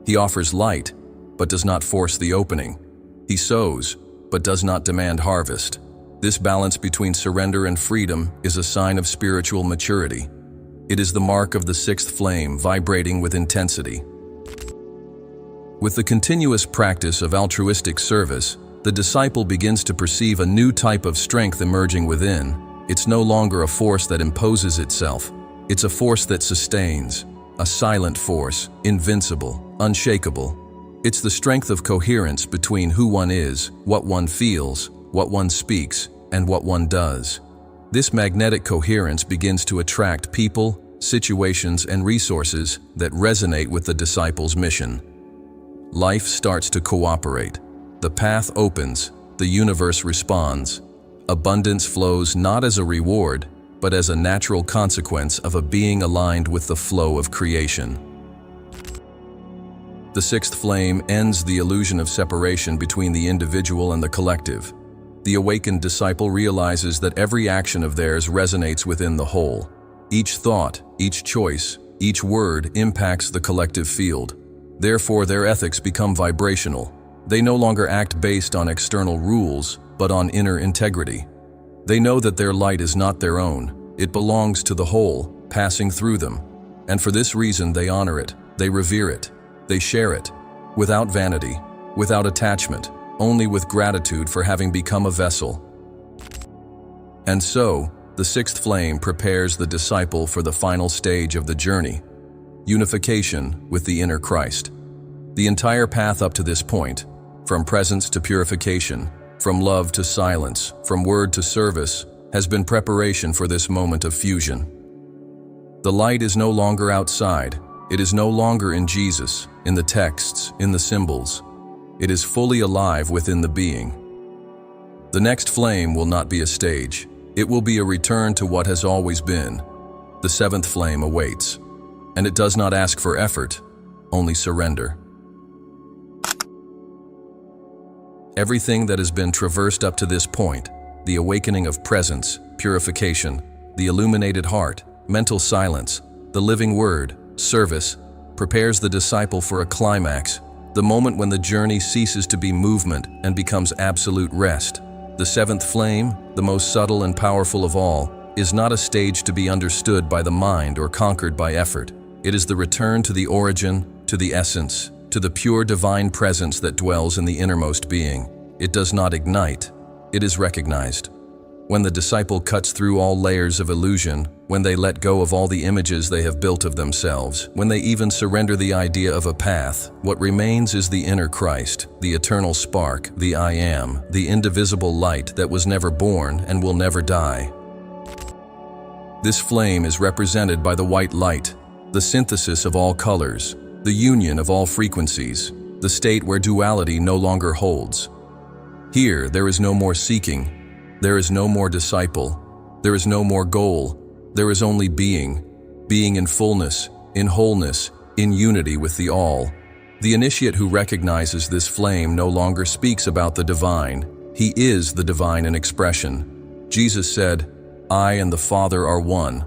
He offers light, but does not force the opening. He sows, but does not demand harvest. This balance between surrender and freedom is a sign of spiritual maturity. It is the mark of the sixth flame vibrating with intensity. With the continuous practice of altruistic service, the disciple begins to perceive a new type of strength emerging within. It's no longer a force that imposes itself. It's a force that sustains, a silent force, invincible, unshakable. It's the strength of coherence between who one is, what one feels, what one speaks, and what one does. This magnetic coherence begins to attract people, situations, and resources that resonate with the disciple's mission. Life starts to cooperate. The path opens, the universe responds. Abundance flows not as a reward, but as a natural consequence of a being aligned with the flow of creation. The sixth flame ends the illusion of separation between the individual and the collective. The awakened disciple realizes that every action of theirs resonates within the whole. Each thought, each choice, each word impacts the collective field. Therefore, their ethics become vibrational. They no longer act based on external rules, but on inner integrity. They know that their light is not their own. It belongs to the whole, passing through them. And for this reason, they honor it, they revere it, they share it, without vanity, without attachment, only with gratitude for having become a vessel. And so, the sixth flame prepares the disciple for the final stage of the journey, unification with the inner Christ. The entire path up to this point, from presence to purification, from love to silence, from word to service, has been preparation for this moment of fusion. The light is no longer outside. It is no longer in Jesus, in the texts, in the symbols. It is fully alive within the being. The next flame will not be a stage. It will be a return to what has always been. The seventh flame awaits, and it does not ask for effort, only surrender. Everything that has been traversed up to this point, the awakening of presence, purification, the illuminated heart, mental silence, the living word, service, prepares the disciple for a climax, the moment when the journey ceases to be movement and becomes absolute rest. The seventh flame, the most subtle and powerful of all, is not a stage to be understood by the mind or conquered by effort. It is the return to the origin, to the essence, to the pure divine presence that dwells in the innermost being. It does not ignite, it is recognized. When the disciple cuts through all layers of illusion, when they let go of all the images they have built of themselves, when they even surrender the idea of a path, what remains is the inner Christ, the eternal spark, the I Am, the indivisible light that was never born and will never die. This flame is represented by the white light, the synthesis of all colors, the union of all frequencies, the state where duality no longer holds. Here, there is no more seeking. There is no more disciple. There is no more goal. There is only being in fullness, in wholeness, in unity with the all. The initiate who recognizes this flame no longer speaks about the divine. He is the divine in expression. Jesus said, "I and the Father are one,"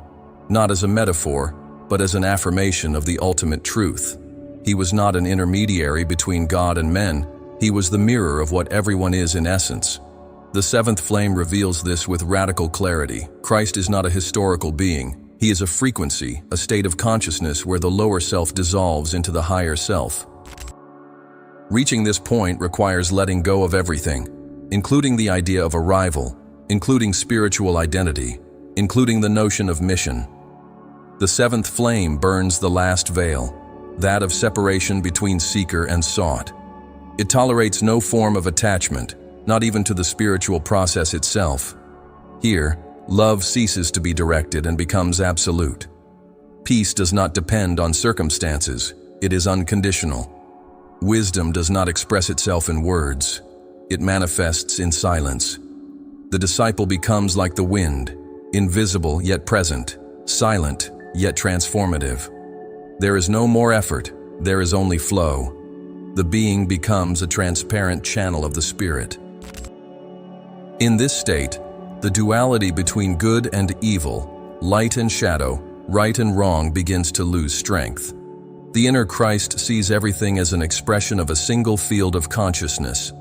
not as a metaphor, but as an affirmation of the ultimate truth. He was not an intermediary between God and men. He was the mirror of what everyone is in essence. The seventh flame reveals this with radical clarity. Christ is not a historical being. He is a frequency, a state of consciousness where the lower self dissolves into the higher self. Reaching this point requires letting go of everything, including the idea of arrival, including spiritual identity, including the notion of mission. The seventh flame burns the last veil, that of separation between seeker and sought. It tolerates no form of attachment, not even to the spiritual process itself. Here, love ceases to be directed and becomes absolute. Peace does not depend on circumstances, it is unconditional. Wisdom does not express itself in words, it manifests in silence. The disciple becomes like the wind, invisible yet present, silent yet transformative. There is no more effort, there is only flow. The being becomes a transparent channel of the Spirit. In this state, the duality between good and evil, light and shadow, right and wrong begins to lose strength. The inner Christ sees everything as an expression of a single field of consciousness.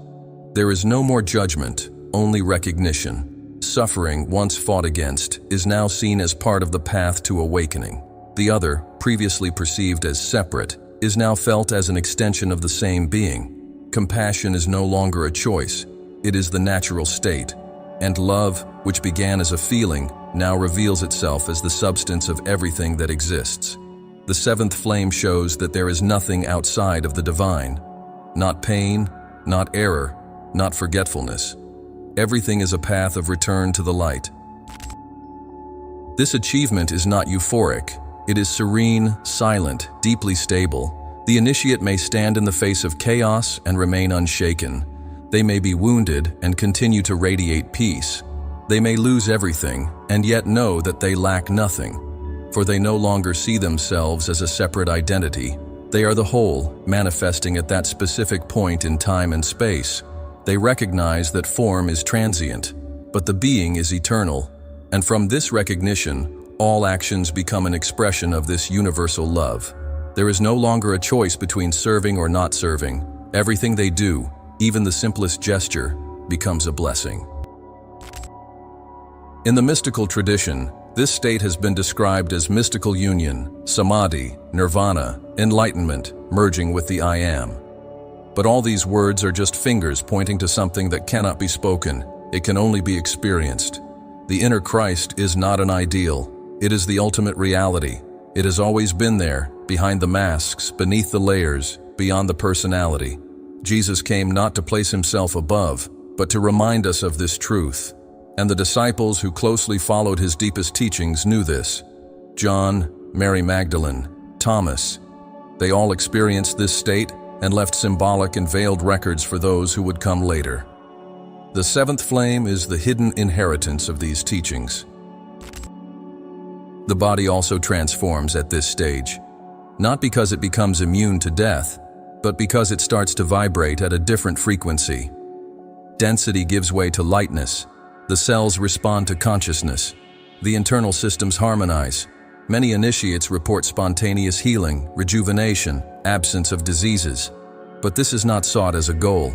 There is no more judgment, only recognition. Suffering, once fought against, is now seen as part of the path to awakening. The other, previously perceived as separate, is now felt as an extension of the same being. Compassion is no longer a choice, it is the natural state. And love, which began as a feeling, now reveals itself as the substance of everything that exists. The seventh flame shows that there is nothing outside of the divine. Not pain, not error, not forgetfulness. Everything is a path of return to the light. This achievement is not euphoric. It is serene, silent, deeply stable. The initiate may stand in the face of chaos and remain unshaken. They may be wounded and continue to radiate peace. They may lose everything and yet know that they lack nothing. For they no longer see themselves as a separate identity. They are the whole, manifesting at that specific point in time and space. They recognize that form is transient, but the being is eternal. And from this recognition, all actions become an expression of this universal love. There is no longer a choice between serving or not serving. Everything they do, even the simplest gesture, becomes a blessing. In the mystical tradition, this state has been described as mystical union, samadhi, nirvana, enlightenment, merging with the I Am. But all these words are just fingers pointing to something that cannot be spoken. It can only be experienced. The inner Christ is not an ideal. It is the ultimate reality. It has always been there, behind the masks, beneath the layers, beyond the personality. Jesus came not to place himself above, but to remind us of this truth. And the disciples who closely followed his deepest teachings knew this. John, Mary Magdalene, Thomas, they all experienced this state and left symbolic and veiled records for those who would come later. The seventh flame is the hidden inheritance of these teachings. The body also transforms at this stage, not because it becomes immune to death, but because it starts to vibrate at a different frequency. Density gives way to lightness. The cells respond to consciousness. The internal systems harmonize. Many initiates report spontaneous healing, rejuvenation, absence of diseases. But this is not sought as a goal.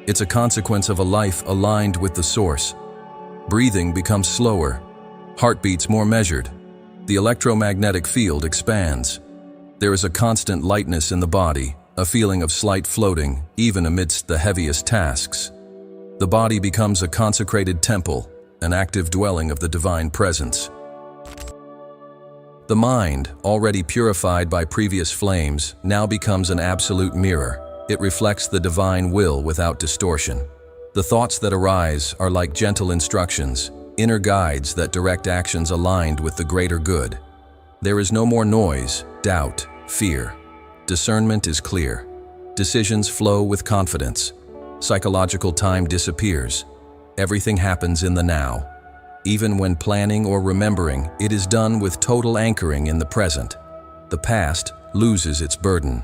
It's a consequence of a life aligned with the source. Breathing becomes slower. Heartbeats more measured. The electromagnetic field expands. There is a constant lightness in the body, a feeling of slight floating, even amidst the heaviest tasks. The body becomes a consecrated temple, an active dwelling of the divine presence. The mind, already purified by previous flames, now becomes an absolute mirror. It reflects the divine will without distortion. The thoughts that arise are like gentle instructions, inner guides that direct actions aligned with the greater good. There is no more noise, doubt, fear. Discernment is clear. Decisions flow with confidence. Psychological time disappears. Everything happens in the now. Even when planning or remembering, it is done with total anchoring in the present. The past loses its burden.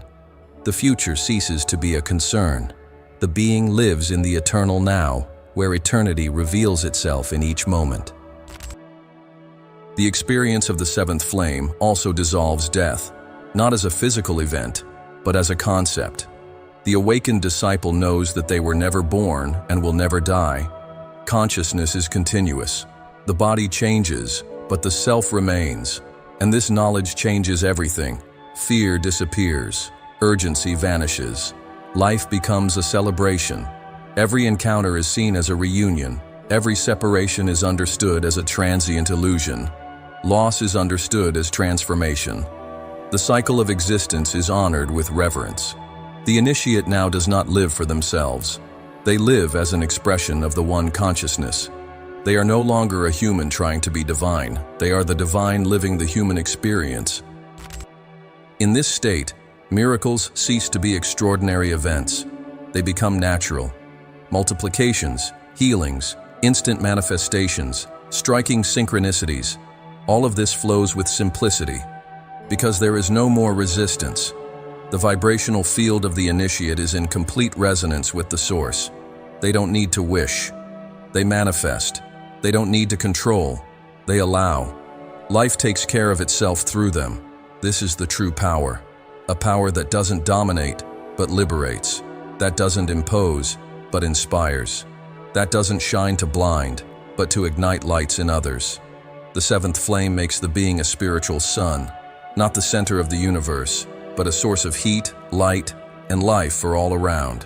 The future ceases to be a concern. The being lives in the eternal now, where eternity reveals itself in each moment. The experience of the seventh flame also dissolves death, not as a physical event, but as a concept. The awakened disciple knows that they were never born and will never die. Consciousness is continuous. The body changes, but the self remains. And this knowledge changes everything. Fear disappears. Urgency vanishes. Life becomes a celebration. Every encounter is seen as a reunion. Every separation is understood as a transient illusion. Loss is understood as transformation. The cycle of existence is honored with reverence. The initiate now does not live for themselves. They live as an expression of the one consciousness. They are no longer a human trying to be divine. They are the divine living the human experience. In this state, miracles cease to be extraordinary events. They become natural. Multiplications, healings, instant manifestations, striking synchronicities, all of this flows with simplicity, because there is no more resistance. The vibrational field of the initiate is in complete resonance with the source. They don't need to wish. They manifest. They don't need to control. They allow. Life takes care of itself through them. This is the true power. A power that doesn't dominate, but liberates. That doesn't impose, but inspires. That doesn't shine to blind, but to ignite lights in others. The seventh flame makes the being a spiritual sun, not the center of the universe, but a source of heat, light, and life for all around.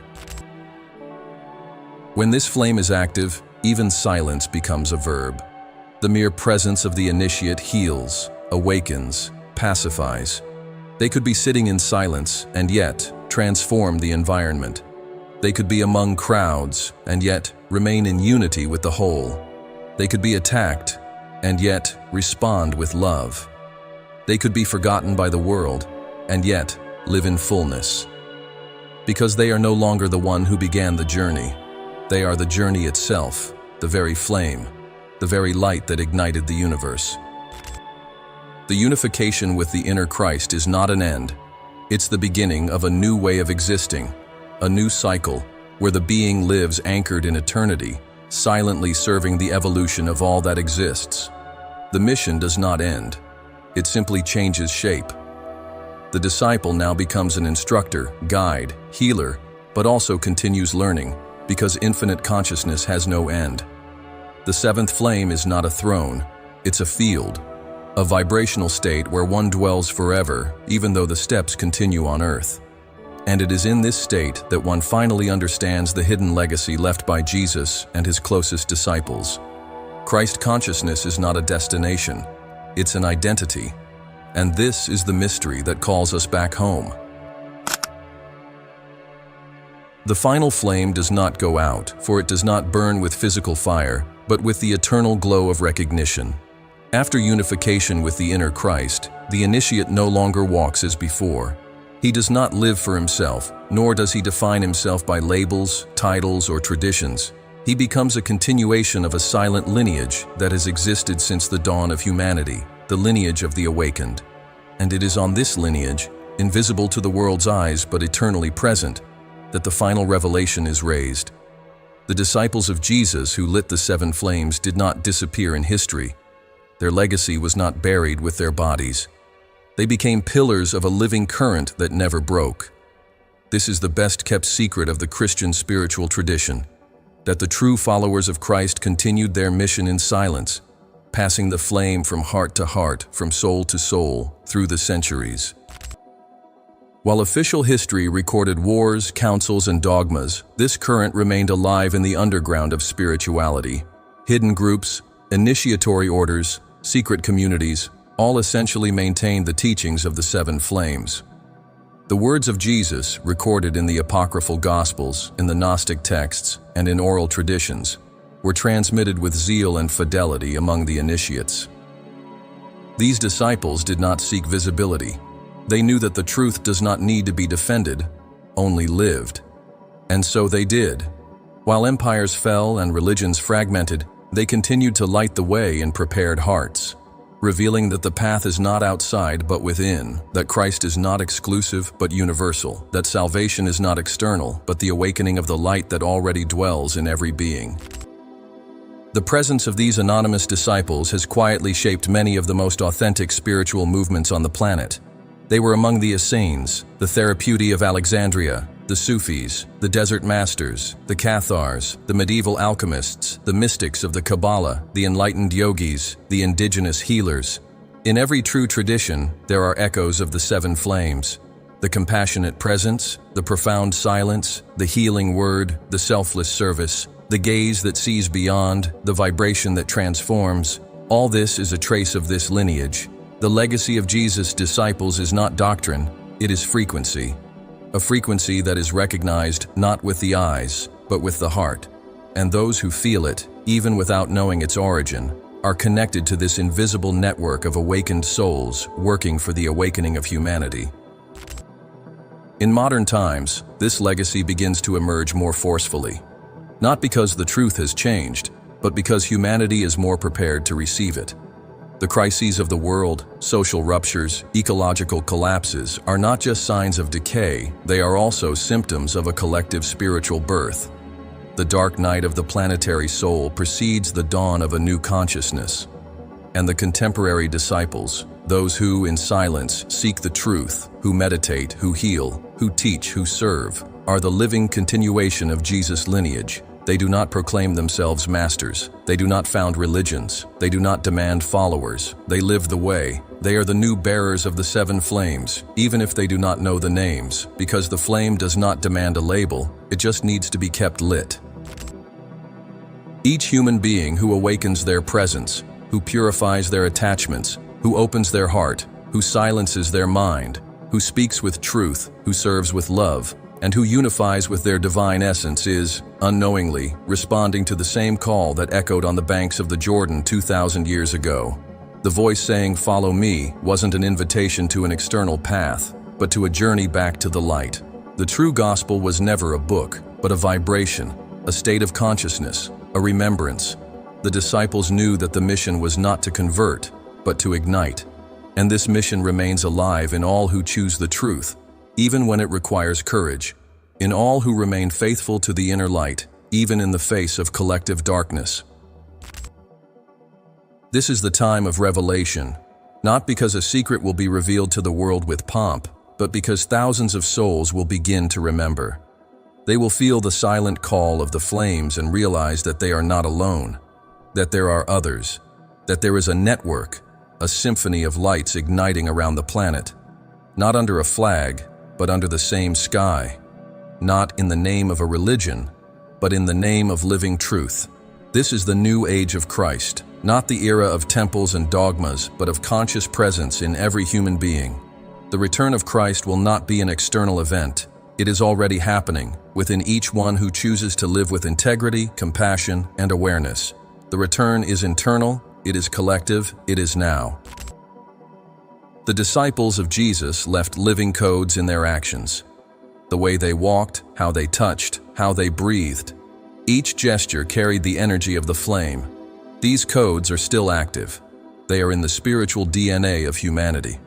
When this flame is active, even silence becomes a verb. The mere presence of the initiate heals, awakens, pacifies. They could be sitting in silence and yet transform the environment. They could be among crowds and yet remain in unity with the whole. They could be attacked and yet respond with love. They could be forgotten by the world and yet live in fullness. Because they are no longer the one who began the journey. They are the journey itself, the very flame, the very light that ignited the universe. The unification with the inner Christ is not an end. It's the beginning of a new way of existing, a new cycle where the being lives anchored in eternity, silently serving the evolution of all that exists. The mission does not end. It simply changes shape. The disciple now becomes an instructor, guide, healer, but also continues learning, because infinite consciousness has no end. The seventh flame is not a throne, it's a field, a vibrational state where one dwells forever, even though the steps continue on earth. And it is in this state that one finally understands the hidden legacy left by Jesus and his closest disciples. Christ consciousness is not a destination, it's an identity. And this is the mystery that calls us back home. The final flame does not go out, for it does not burn with physical fire, but with the eternal glow of recognition. After unification with the inner Christ, the initiate no longer walks as before. He does not live for himself, nor does he define himself by labels, titles, or traditions. He becomes a continuation of a silent lineage that has existed since the dawn of humanity, the lineage of the awakened. And it is on this lineage, invisible to the world's eyes but eternally present, that the final revelation is raised. The disciples of Jesus who lit the seven flames did not disappear in history. Their legacy was not buried with their bodies. They became pillars of a living current that never broke. This is the best-kept secret of the Christian spiritual tradition, that the true followers of Christ continued their mission in silence, passing the flame from heart to heart, from soul to soul, through the centuries. While official history recorded wars, councils, and dogmas, this current remained alive in the underground of spirituality. Hidden groups, initiatory orders, secret communities, all essentially maintained the teachings of the seven flames. The words of Jesus, recorded in the apocryphal Gospels, in the Gnostic texts, and in oral traditions, were transmitted with zeal and fidelity among the initiates. These disciples did not seek visibility. They knew that the truth does not need to be defended, only lived. And so they did. While empires fell and religions fragmented, they continued to light the way in prepared hearts, revealing that the path is not outside but within, that Christ is not exclusive but universal, that salvation is not external but the awakening of the light that already dwells in every being. The presence of these anonymous disciples has quietly shaped many of the most authentic spiritual movements on the planet. They were among the Essenes, the Therapeutae of Alexandria, the Sufis, the Desert Masters, the Cathars, the medieval alchemists, the mystics of the Kabbalah, the enlightened yogis, the indigenous healers. In every true tradition, there are echoes of the seven flames. The compassionate presence, the profound silence, the healing word, the selfless service, the gaze that sees beyond, the vibration that transforms, all this is a trace of this lineage. The legacy of Jesus' disciples is not doctrine, it is frequency. A frequency that is recognized not with the eyes, but with the heart. And those who feel it, even without knowing its origin, are connected to this invisible network of awakened souls working for the awakening of humanity. In modern times, this legacy begins to emerge more forcefully. Not because the truth has changed, but because humanity is more prepared to receive it. The crises of the world, social ruptures, ecological collapses are not just signs of decay, they are also symptoms of a collective spiritual birth. The dark night of the planetary soul precedes the dawn of a new consciousness. And the contemporary disciples, those who, in silence, seek the truth, who meditate, who heal, who teach, who serve, are the living continuation of Jesus' lineage. They do not proclaim themselves masters. They do not found religions. They do not demand followers. They live the way. They are the new bearers of the seven flames, even if they do not know the names, because the flame does not demand a label, it just needs to be kept lit. Each human being who awakens their presence, who purifies their attachments, who opens their heart, who silences their mind, who speaks with truth, who serves with love, and who unifies with their divine essence is, unknowingly, responding to the same call that echoed on the banks of the Jordan 2,000 years ago. The voice saying, "Follow me," wasn't an invitation to an external path, but to a journey back to the light. The true gospel was never a book, but a vibration, a state of consciousness, a remembrance. The disciples knew that the mission was not to convert, but to ignite. And this mission remains alive in all who choose the truth, even when it requires courage, in all who remain faithful to the inner light, even in the face of collective darkness. This is the time of revelation, not because a secret will be revealed to the world with pomp, but because thousands of souls will begin to remember. They will feel the silent call of the flames and realize that they are not alone, that there are others, that there is a network, a symphony of lights igniting around the planet, not under a flag, but under the same sky, not in the name of a religion, but in the name of living truth. This is the new age of Christ, not the era of temples and dogmas, but of conscious presence in every human being. The return of Christ will not be an external event. It is already happening within each one who chooses to live with integrity, compassion, and awareness. The return is internal, it is collective, it is now. The disciples of Jesus left living codes in their actions. The way they walked, how they touched, how they breathed. Each gesture carried the energy of the flame. These codes are still active. They are in the spiritual DNA of humanity.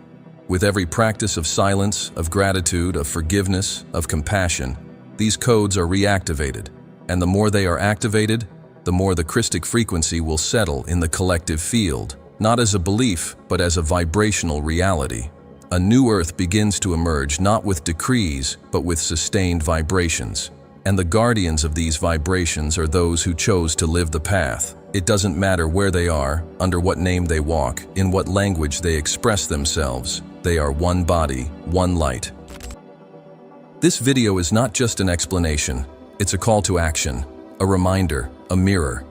With every practice of silence, of gratitude, of forgiveness, of compassion, these codes are reactivated. And the more they are activated, the more the Christic frequency will settle in the collective field. Not as a belief, but as a vibrational reality. A new earth begins to emerge not with decrees, but with sustained vibrations. And the guardians of these vibrations are those who chose to live the path. It doesn't matter where they are, under what name they walk, in what language they express themselves. They are one body, one light. This video is not just an explanation, it's a call to action, a reminder, a mirror.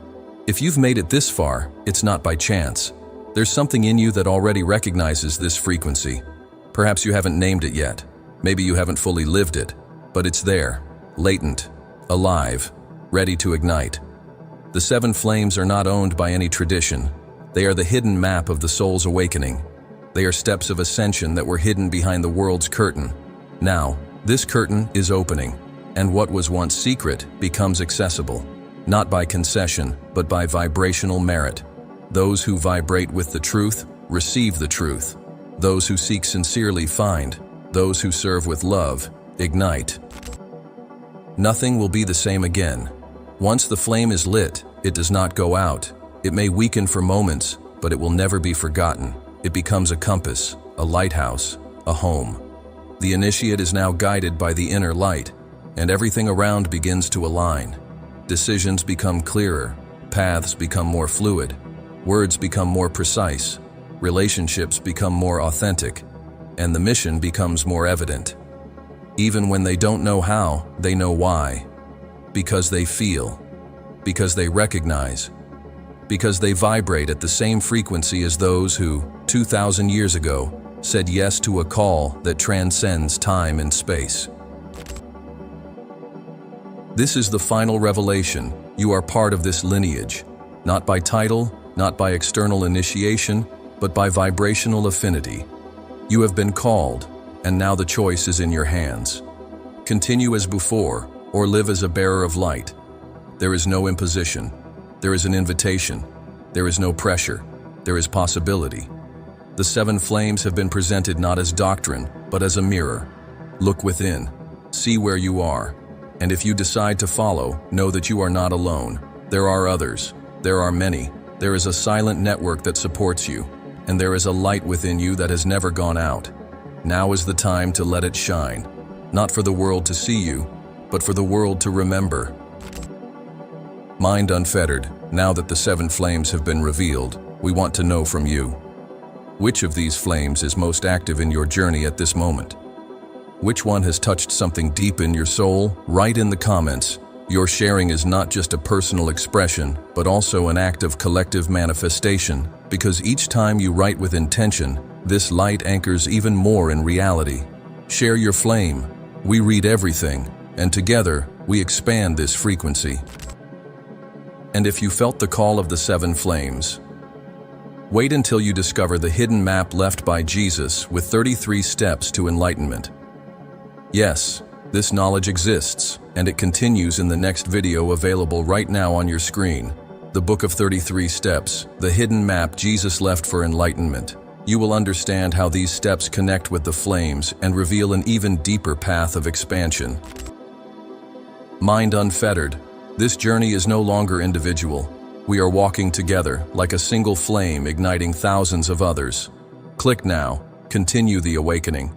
If you've made it this far, it's not by chance. There's something in you that already recognizes this frequency. Perhaps you haven't named it yet. Maybe you haven't fully lived it, but it's there, latent, alive, ready to ignite. The seven flames are not owned by any tradition. They are the hidden map of the soul's awakening. They are steps of ascension that were hidden behind the world's curtain. Now, this curtain is opening, and what was once secret becomes accessible, not by concession, but by vibrational merit. Those who vibrate with the truth receive the truth. Those who seek sincerely find. Those who serve with love ignite. Nothing will be the same again. Once the flame is lit, it does not go out. It may weaken for moments, but it will never be forgotten. It becomes a compass, a lighthouse, a home. The initiate is now guided by the inner light, and everything around begins to align. Decisions become clearer, paths become more fluid, words become more precise, relationships become more authentic, and the mission becomes more evident. Even when they don't know how, they know why. Because they feel. Because they recognize. Because they vibrate at the same frequency as those who, 2,000 years ago, said yes to a call that transcends time and space. This is the final revelation. You are part of this lineage, not by title, not by external initiation, but by vibrational affinity. You have been called, and now the choice is in your hands. Continue as before, or live as a bearer of light. There is no imposition. There is an invitation. There is no pressure. There is possibility. The 7 flames have been presented not as doctrine, but as a mirror. Look within. See where you are. And if you decide to follow, know that you are not alone. There are others. There are many. There is a silent network that supports you. And there is a light within you that has never gone out. Now is the time to let it shine. Not for the world to see you, but for the world to remember. Mind unfettered, now that the 7 flames have been revealed, we want to know from you. Which of these flames is most active in your journey at this moment? Which one has touched something deep in your soul? Write in the comments. Your sharing is not just a personal expression, but also an act of collective manifestation, because each time you write with intention, this light anchors even more in reality. Share your flame. We read everything, and together, we expand this frequency. And if you felt the call of the 7 flames, wait until you discover the hidden map left by Jesus with 33 steps to enlightenment. Yes, this knowledge exists, and it continues in the next video available right now on your screen. The Book of 33 Steps, the hidden map Jesus left for enlightenment. You will understand how these steps connect with the flames and reveal an even deeper path of expansion. Mind unfettered. This journey is no longer individual. We are walking together, like a single flame igniting thousands of others. Click now. Continue the awakening.